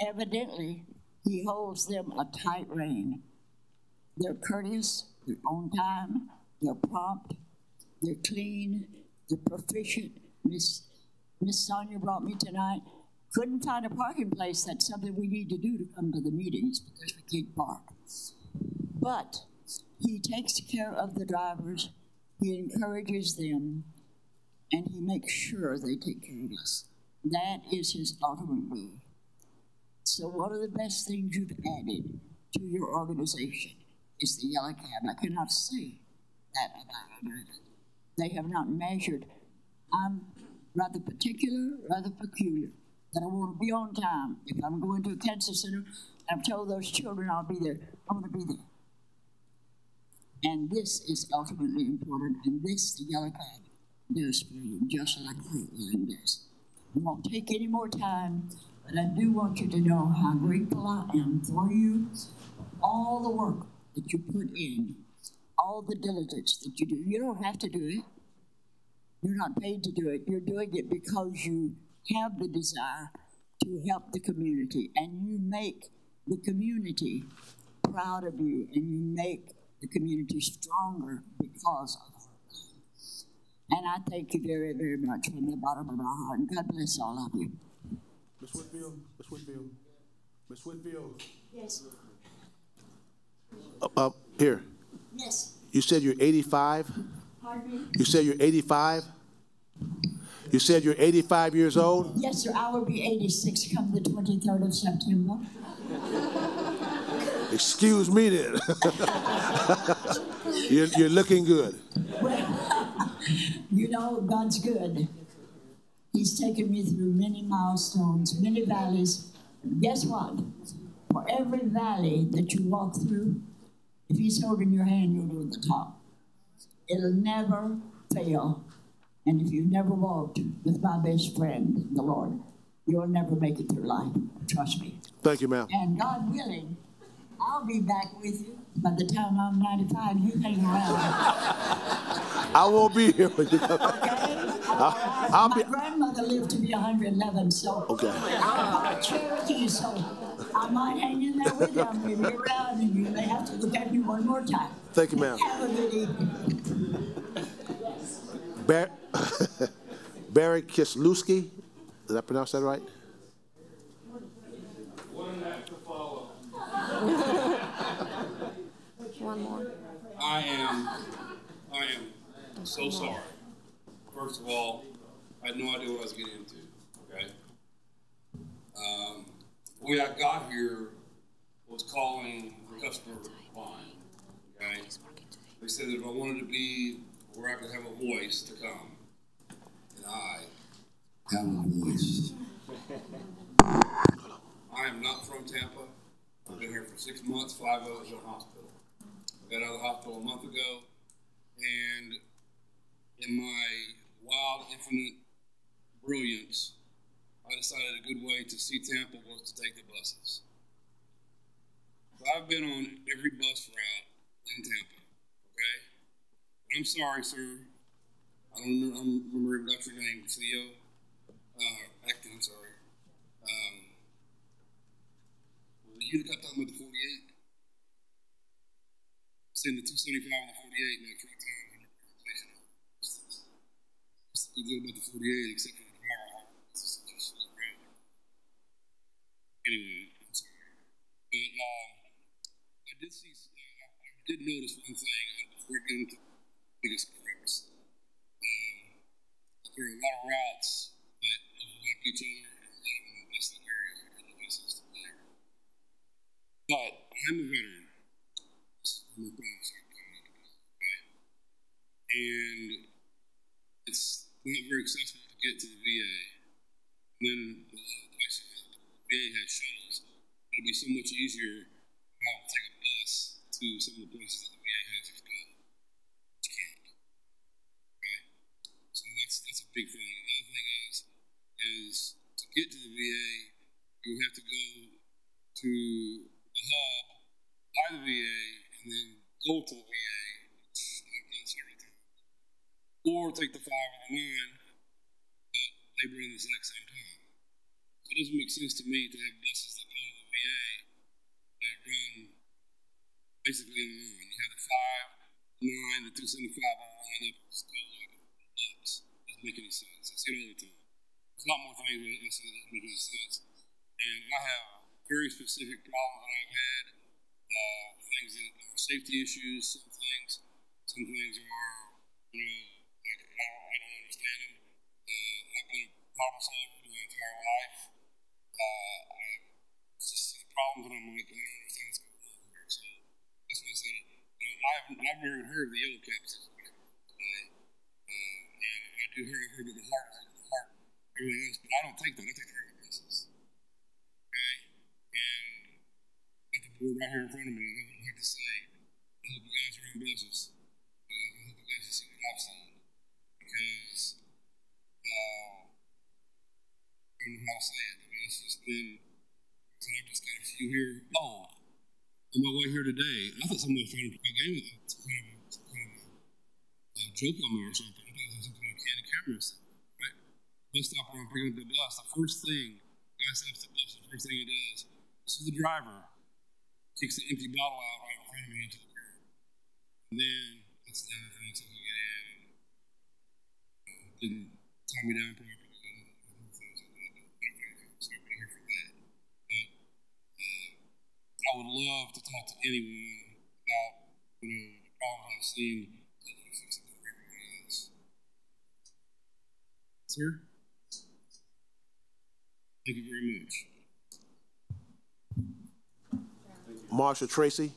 Evidently, he holds them a tight rein. They're courteous, they're on time, they're prompt, they're clean, they're proficient. Miss Sonia brought me tonight. Couldn't find a parking place. That's something we need to do to come to the meetings because we can't park. But he takes care of the drivers, he encourages them, and he makes sure they take care of us. That is his ultimate goal. So one of the best things you've added to your organization is the yellow cab. I cannot say that about it. They have not measured. I'm rather particular, rather peculiar, that I want to be on time. If I'm going to a cancer center, I've told those children I'll be there, I'm going to be there. And this is ultimately important, and this, the yellow cab, does for you, just like Heartline does. I won't take any more time, but I do want you to know how grateful I am for you, all the work that you put in, all the diligence that you do. You don't have to do it. You're not paid to do it. You're doing it because you have the desire to help the community, and you make the community proud of you, and you make the community stronger because of it. And I thank you very, very much from the bottom of my heart, and God bless all of you. Ms. Whitfield, Ms. Whitfield, Ms. Whitfield. Yes. Here. Yes. You said you're 85? Pardon me? You said you're 85? You said you're 85 years old? Yes, sir. I will be 86 come the 23rd of September. Excuse me then. You're looking good. Well, you know, God's good. He's taken me through many milestones, many valleys. Guess what? For every valley that you walk through, if he's holding your hand, you'll go to the top. It'll never fail. And if you've never walked with my best friend, the Lord, you'll never make it through life. Trust me. Thank you, ma'am. And God willing, I'll be back with you by the time I'm 95. You hang around. I won't be here when you come. Okay? My grandmother lived to be 111, so okay. I'm part Cherokee, so I might hang in there with you. I'm going to be around, and you may have to look at me one more time. Thank you, ma'am. Have a good evening. Barry Kislewski, did I pronounce that right? One have to follow. One more. I am so sorry. First of all, I had no idea what I was getting into, okay? The way I got here was calling the customer line, okay? They said that if I wanted to be where I could have a voice to come, and I have a voice. I am not from Tampa. I've been here for 6 months, 5 of it in the hospital. I got out of the hospital a month ago, and in my wild, infinite brilliance, I decided a good way to see Tampa was to take the buses. So I've been on every bus route in Tampa, okay? I'm sorry, sir. I don't remember about your name, CEO. Acting, I'm sorry. Was you that got talking about the 48? Send the 275 and the 48 like 3 times. What's the good about the 48 except for the tomorrow? Anyway, I'm sorry. But I did notice one thing before I get into the biggest crux. There are a lot of routes that overlap each other in the western area and the west area. But I'm a veteran. And it's not very accessible to get to the VA. And then the VA has shuttles. It'll be so much easier to take a bus to some of the places that the VA has to go. But you can't. Okay? So that's a big thing. Another thing is to get to the VA, you have to go to the hub by the VA and then go to the VA. Or take the 5 or the 9, but they bring the exact same time. So it doesn't make sense to me to have buses that go to the VA that run basically in a line. You have the 5, 9, the 275 all line up and still like bucks. Doesn't make any sense. I see it all the time. There's a lot more things that doesn't make any sense. And I have very specific problems that I've had. Things that are safety issues, some things are, you know, I don't understand them. I've been a problem solver my entire life. I just see the problems and I'm like, I don't understand what's going on here. So that's what I said. I've never even heard of the yellow caps today. And I do hear of the heart, everything else, but I don't take that. I take the regular buses. Okay? And at the board right here in front of me, I would like to say, I hope you guys are in buses. I hope you guys see what I've seen. Because I don't know how to say it. I mean, it's just been, so I've just got a few here. Oh, on my way here today, I thought somebody was trying to play a game with it. Some kind of a joke on me or something. I thought it was something on a camera or something. Right? Bus stop where I'm picking up the bus. The first thing, guy stops the bus, the first thing he does, this is the driver, kicks the empty bottle out right in front of me into the curb. And then, that's the other thing, so we get in. Didn't tie me down properly. So I'm here for that. But I would love to talk to anyone about, you know, the problems I've seen that you fix it for everyone else. Sir? Thank you very much. Marsha Tracy.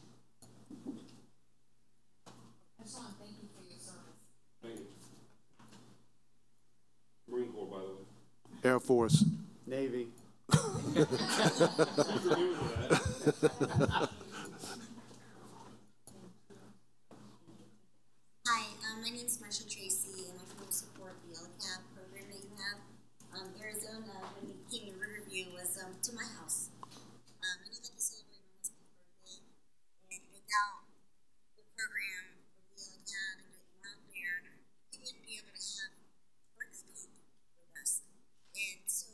I just want to thank you for your service. Thank you. Marine Corps, by the way. Air Force. Navy. Hi, my name is Marsha Tracy, and I fully support the LCAP program that you have. Arizona, when we came in Riverview, was to my house. I know that they celebrate my husband's birthday, and without the program with the LCAP and getting out there, he wouldn't be able to have birthday cake with us. And so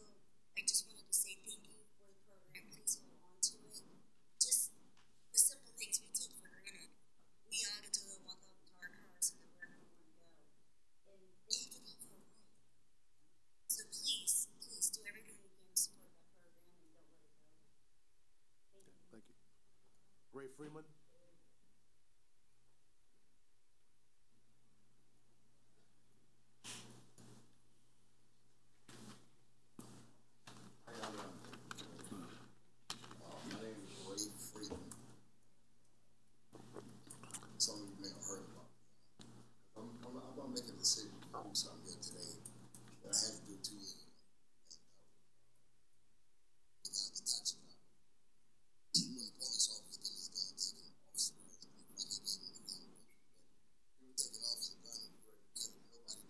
I just wanted to say thank you for the program. Please hold on to it. Just the simple things we take for granted. We ought to do it, walk out to our cars and wherever we want to go. And they did it for free. So please do everything we can to support that program and don't let it go. Thank you. Ray Freeman. My name is Ray Freeman. Some of you may have heard about me. I'm going to make a decision to do something here today that I had to do 2 years ago. The tax crime. When the police officer did his gun, taking an officer, right? He gave me the gun. He was taking officer gun and ready to kill him. Nobody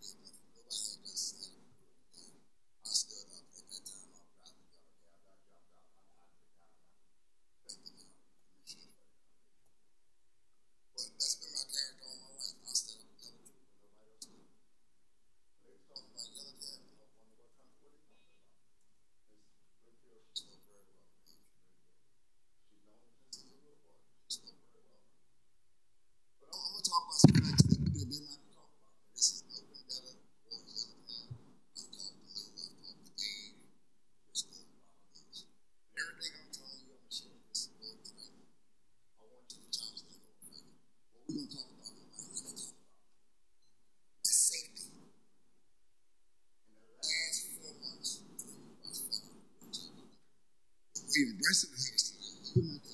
even breasting the house tonight.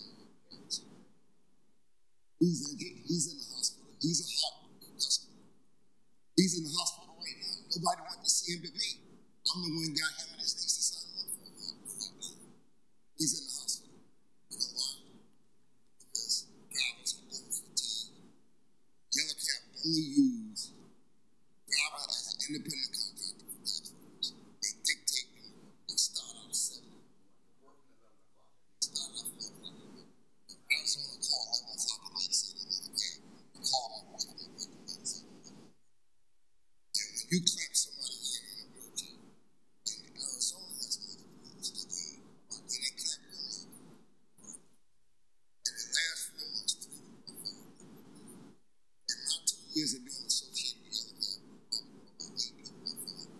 He's in the hospital. He's a heart customer. He's in the hospital right now. Nobody wants to see him but me. I'm the one got him and his things to sign up for. He's in the hospital. You know why? Because drivers are over 15. Yellow Cab only use driver as an independent contractor for that. They dictate when they start out at 7. Working at 11 o'clock. They start out at 11 o'clock. I was on a call 11 o'clock at night saying that again. Call my wife and make the medicine. And when you clap somebody in a wheelchair, in Arizona, that's not the rules to do. But they didn't clap your name. And the last 4 months, in my 2 years of being associated with Yellow Cab, I'm 8 people I feel like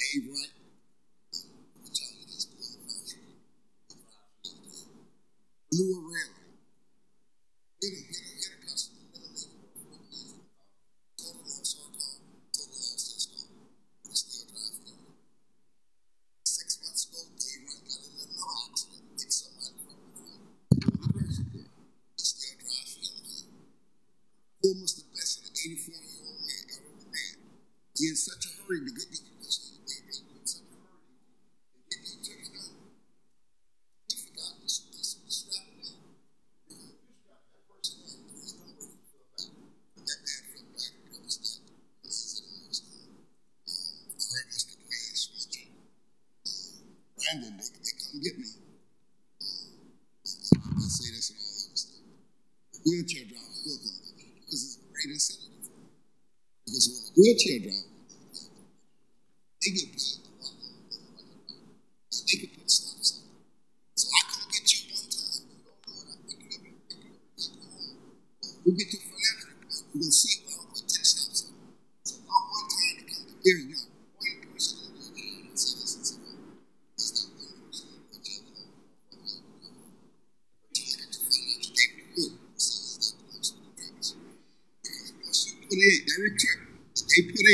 Dave Wright, which I think is still in function. Lou Arrera, hit a customer, hit a lady for 4 years. Total loss her car, total loss his car. But still driving it. 6 months ago, Dave Wright got in another accident, hit somebody from behind. Still drives for Yellow Cab. Almost the best of the 84-year-old man, elderly man. He in such a hurry to get these people to see Dave Wright in such a hurry to get these children done. He forgot to strap him in. If you strap that person in, there's no way you feel back. But that man felt back and broke his neck. This is in the news. I heard Mr. Dwayne Smith, Brandon, they come get me. I say this and all that stuff. Wheelchair drivers will come get me because it's a great incentive for them. Because when a wheelchair driver, they get paid to walk on the road. They can put stops on. So I come get you one time. You don't know it. I pick you up and pick you up and take you home. We get to financial point. You're going to see well, I'll put 10 stops on. So not one time to come to there's not one person in the wheelchair and say this and say that. There's not one person in the wheelchair that don't know. But you look at the financial statement, look, see, it's not close to the purpose. Because once you put in every trip that they put in,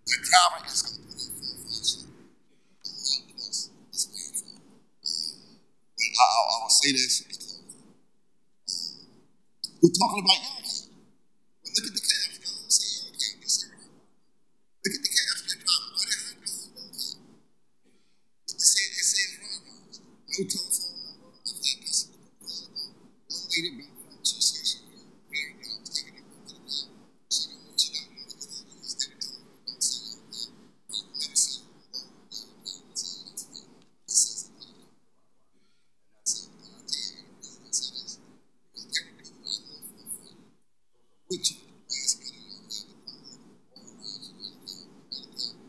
the driver is going to put in 4 or 5 cents. A lot plus is paid for. I will say this because we're talking about Yellow Cab. But look at the cabs. Y'all don't say Yellow Cab, you say right. Look at the cabs they're driving. Why they hide behind Yellow Cab? It says wrong. No telephone number. I think that's what the was about. One lady back home, she said she was married now, was taking her home to the cab. She don't know, she don't want to get in. Instead of telling her, don't say Yellow Cab. I've never seen her go Yellow Cab and say Yellow Cab. It says it like that. And that's it. And I'll tell you the reason I say this. Because there were people I know for a fact. Which last meeting y'all had, the public all around the Yellow Cab,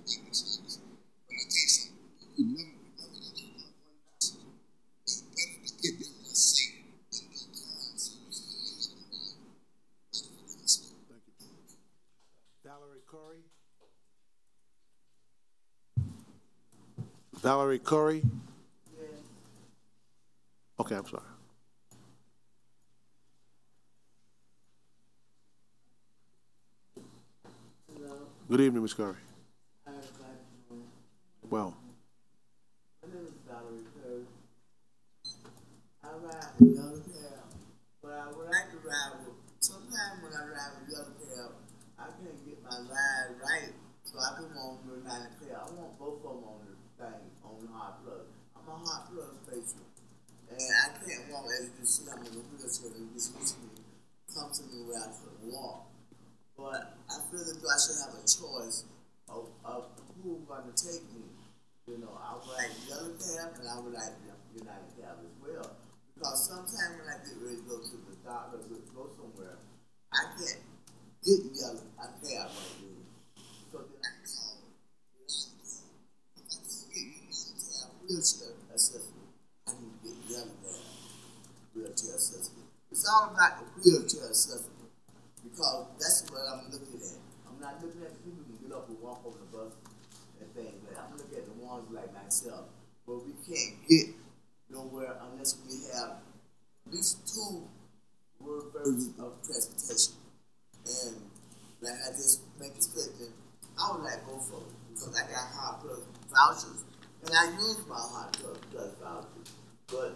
making mistakes. But I tell you something, you never get you one person. It's better to get them there safe than be kind so you see you hit them down. Better for them to stay. Thank you. Valerie Curry. Valerie Curry. Okay, I'm sorry. Good evening, Ms. Curry. Well, My name is Valerie Curry. I ride with Yellow Cab, but I would like to ride with, sometimes when I ride with Yellow Cab, I can't get my ride right, so I put them on United Cab. I want both of them on the thing, on the HART Plus. I'm a HART Plus patient, and I can't walk, as you can see, I'm in a wheelchair, and just listen to me, come to me where I couldn't walk. But I feel as though I should have a choice of who's going to take me. You know, I would like Yellow Cab and I would like United Cab as well. Because sometimes when I get ready to go to the doctor or go somewhere, I can't get Yellow Cab right then. So then I call United Cab. If I can't get United Cab wheelchair assessment, I need to get Yellow Cab wheelchair assessment. It's all about the wheelchair assessment. Because that's what I'm looking at. I'm not looking at people who can get up and walk over the bus and things like that. I'm looking at the ones like myself, where we can't get nowhere unless we have at least 2 word versions of transportation. And like I just make a statement, I would like both of them because I got HART Plus vouchers And I use my HART Plus voucher, but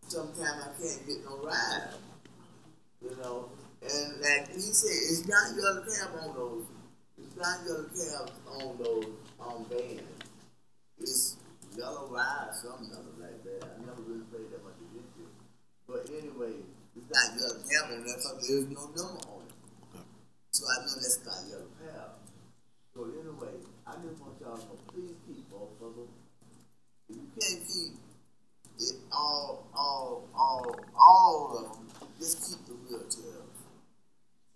sometimes I can't get no ride, you know. And like he said, it's not yellow cab on those. It's not yellow cabs on those vans. It's yellow ride, something like that. I never really paid that much attention. But anyway, it's not yellow cab on there because there's no number on it. So I know that's not yellow cab. So anyway, I just want y'all to know, please keep both of them. If you can't keep it all of them, just keep the wheelchairs.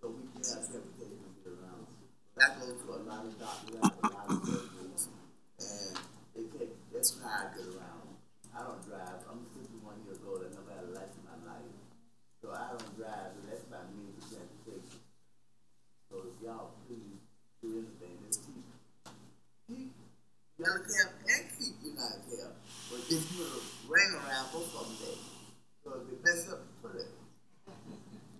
So we can have transportation to get around. That goes to a lot of doctors, a lot of surgeries, and that's how I get around. I don't drive. I'm 61 years old. I never had a license in my life. So I don't drive, and that's my means of transportation. So if y'all please do anything, just keep Yellow Cab and keep United Cab. But just put a ring around both of them there. So if they mess up, put it.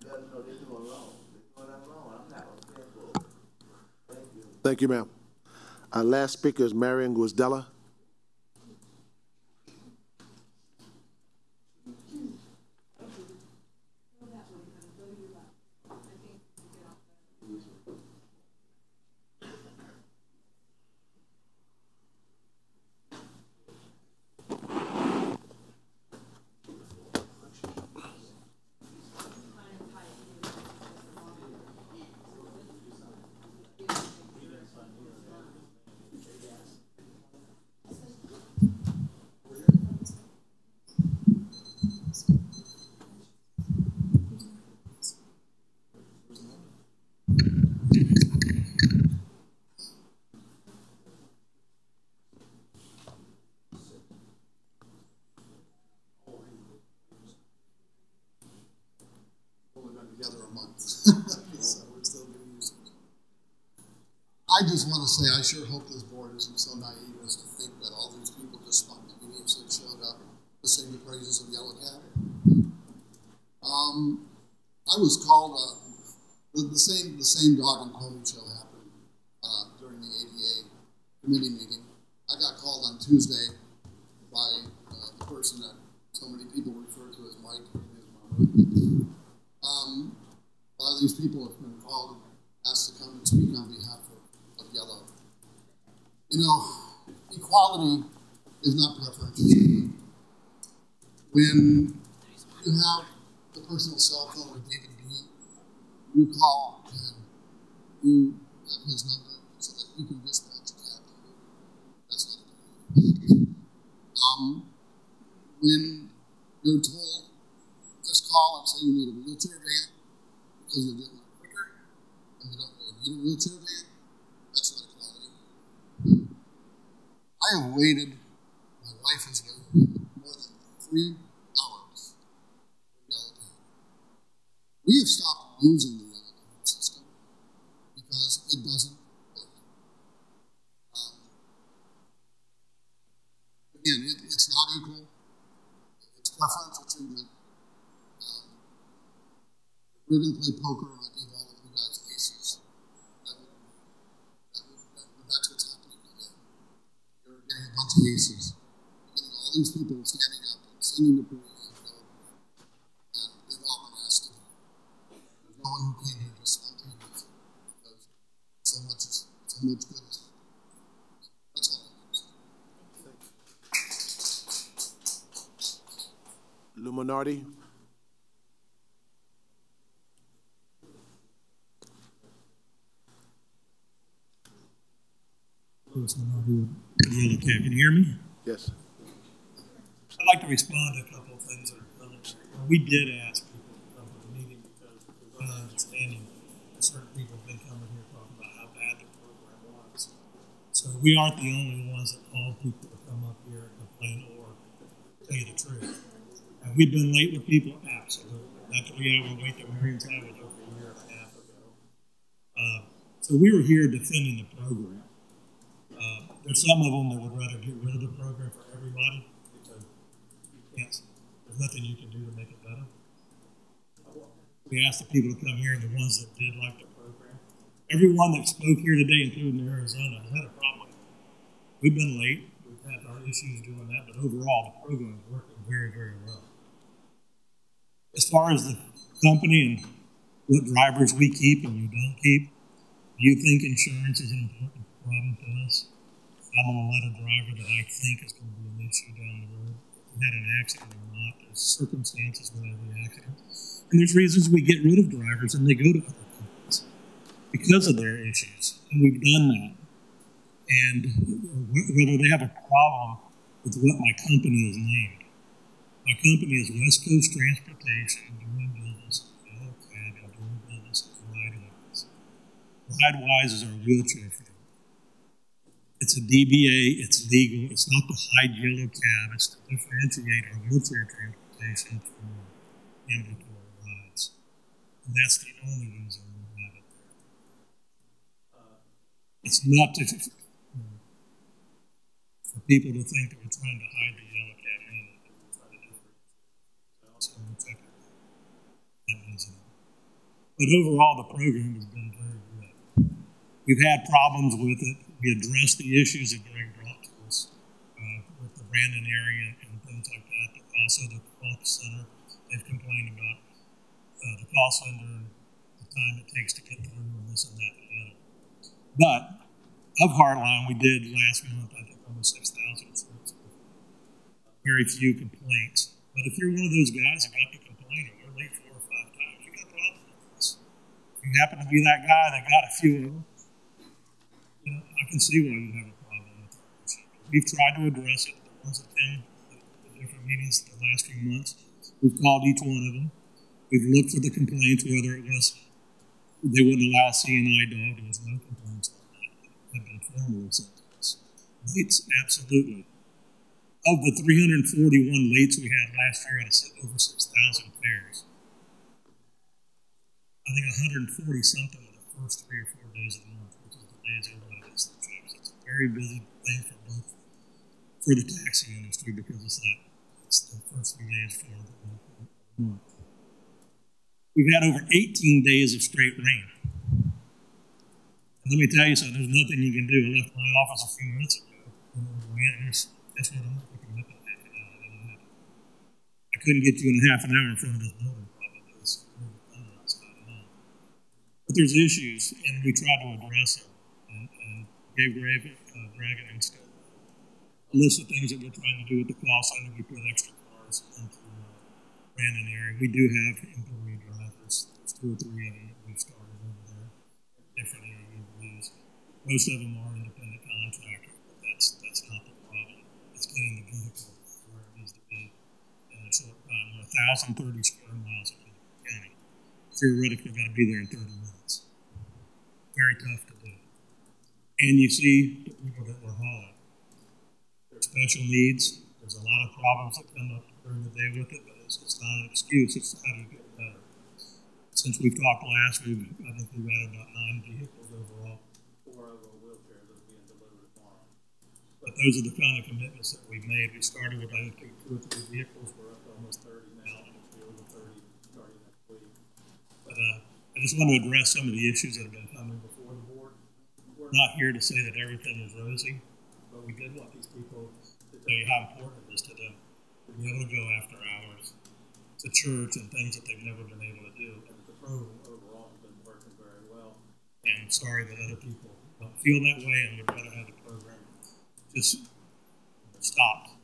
Let them know they're doing wrong. They're doing that wrong. I'm not going to stand for it. Thank you. Thank you, ma'am. Our last speaker is Marion Guzdella. I just want to say I sure hope this board isn't so naive as to think that all these people just spontaneously showed up to sing the praises of Yellow Cab. I was called, the same dog and pony show happened during the ADA committee meeting. I got called on Tuesday by the person that so many people refer to as Mike. A lot of these people have been called and asked to come and speak on behalf of Yellow. You know, equality is not preferential. When you have the personal cell phone of David B., you call and you have his number so that you can dispatch a cab. That's not a when you're told, just call and say you need a wheelchair van because you'll get one quicker, and you don't really need a wheelchair van, that's not equality. I have waited, my wife has waited more than 3 hours for Yellow Cab. We have stopped using the Yellow Cab system because it doesn't work. Again, it's not equal. It's preferential treatment. We're going to play poker and I give all of you guys aces. That's what's happening today. You're getting a bunch of aces. You're getting all these people standing up and singing the praises of Yellow Cab. And they've all been asked to do it. There's no one who came here just spontaneously because so much good is happening. That's all I want to say. Luminardi. Yellow Cab. Can you hear me? Yes. I'd like to respond to a couple of things that are coming. We did ask people to come to the meeting because we're not understanding that certain people have been coming here talking about how bad the program was. So we aren't the only ones that call people to come up here and complain or tell you the truth. And we've been late with people, absolutely. Not that we haven't waited that Marion's had with over a year and a half ago. So we were here defending the program. There's some of them that would rather get rid of the program for everybody because there's nothing you can do to make it better. We asked the people to come here and the ones that did like the program. Everyone that spoke here today, including Arizona, had a problem with it. We've been late. We've have our issues doing that, but overall, the program is working very, very well. As far as the company and what drivers we keep and we don't keep, do you think insurance is an important problem to us? I'm going to let a driver that I think is going to be an issue down the road. If we had an accident or not, there's circumstances with every accident. And there's reasons we get rid of drivers and they go to other companies because of their issues. And we've done that. And whether they have a problem with what my company is named. My company is West Coast Transportation, doing business, yellow cab, and doing business with RideWise. RideWise is our wheelchair fleet. It's a DBA, it's legal, it's not the hide yellow cab, it's to differentiate our wheelchair transportation from ambulatory rides. And that's the only reason we have it there. It's not to, for people to think that we're trying to hide the yellow cab in it. We're trying to differentiate. Also, we'll check it out. That means it. But overall, the program has been very good. We've had problems with it. We addressed the issues that Greg brought to us with the Brandon area and things like that. But also the call center, they've complained about the call center and the time it takes to get through and this and that and the other. But of Heartline, we did last month, I think, almost 6,000 trips. Very few complaints. But if you're one of those guys that got to complain and we're late 4 or 5 times, you got a problem with this. If you happen to be that guy that got a few of them, you know, I can see why you have a problem with it. We've tried to address it. The ones that came to the different meetings the last few months, we've called each one of them. We've looked for the complaints, whether it was they wouldn't allow a CNI dog. There was no complaints on that. Have been formally sent to us. Lates, absolutely. Of the 341 lates we had last year out of over 6,000 fares, I think 140 something were the first 3 or 4 days of the month, which is the days everybody gets the trips. It's a very busy thing for the taxi industry because it's the first 3 days for the month. We've had over 18 days of straight rain. And let me tell you something, there's nothing you can do. I left my office a few minutes ago, and guess what, I'm not picking up in half an hour. I couldn't get you in a half an hour in front of this building, probably. It's really thunder outside of home. But there's issues, and we try to address them. And gave Greg and Scott a list of things that we're trying to do with the call center. We put extra cars into Brandon area. We do have employee drivers. There's 2 or 3 of them that we've started over there. Different areas. Most of them are independent contractors, but that's not the problem. It's getting the vehicle where it needs to be in a short time. We're 1,030 square miles in the county. Theoretically, got to be there in 30 minutes. Very tough to do. And you see the people that we're hauling. There's special needs. There's a lot of problems that come up during the day with it, but it's not an excuse. It's how do you get better. Since we've talked last, I think we've had about 9 vehicles overall. 4 of our wheelchairs are being delivered tomorrow. But those are the kind of commitments that we've made. We started with, I think, 2 or 3 vehicles. We're up to almost 30 now, and we'll be over 30 starting next week. But I just want to address some of the issues that have been coming before the board. We're not here to say that everything is rosy, but we did want these people to tell you how important it is to them to be able to go after hours to church and things that they've never been able to do. And the program overall has been working very well. And I'm sorry that other people don't feel that way and would rather have the program just stopped.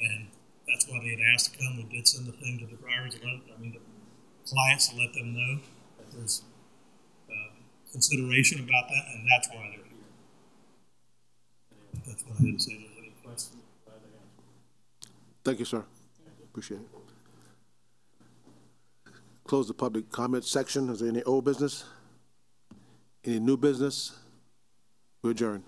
And that's why they had asked to come. We did send the thing to the drivers, the clients, to let them know that there's consideration about that, and that's why they're here. Anyway, that's what I had to say. If there's any questions, glad to answer. Thank you, sir. Appreciate it. Close the public comment section. Is there any old business? Any new business? We adjourn.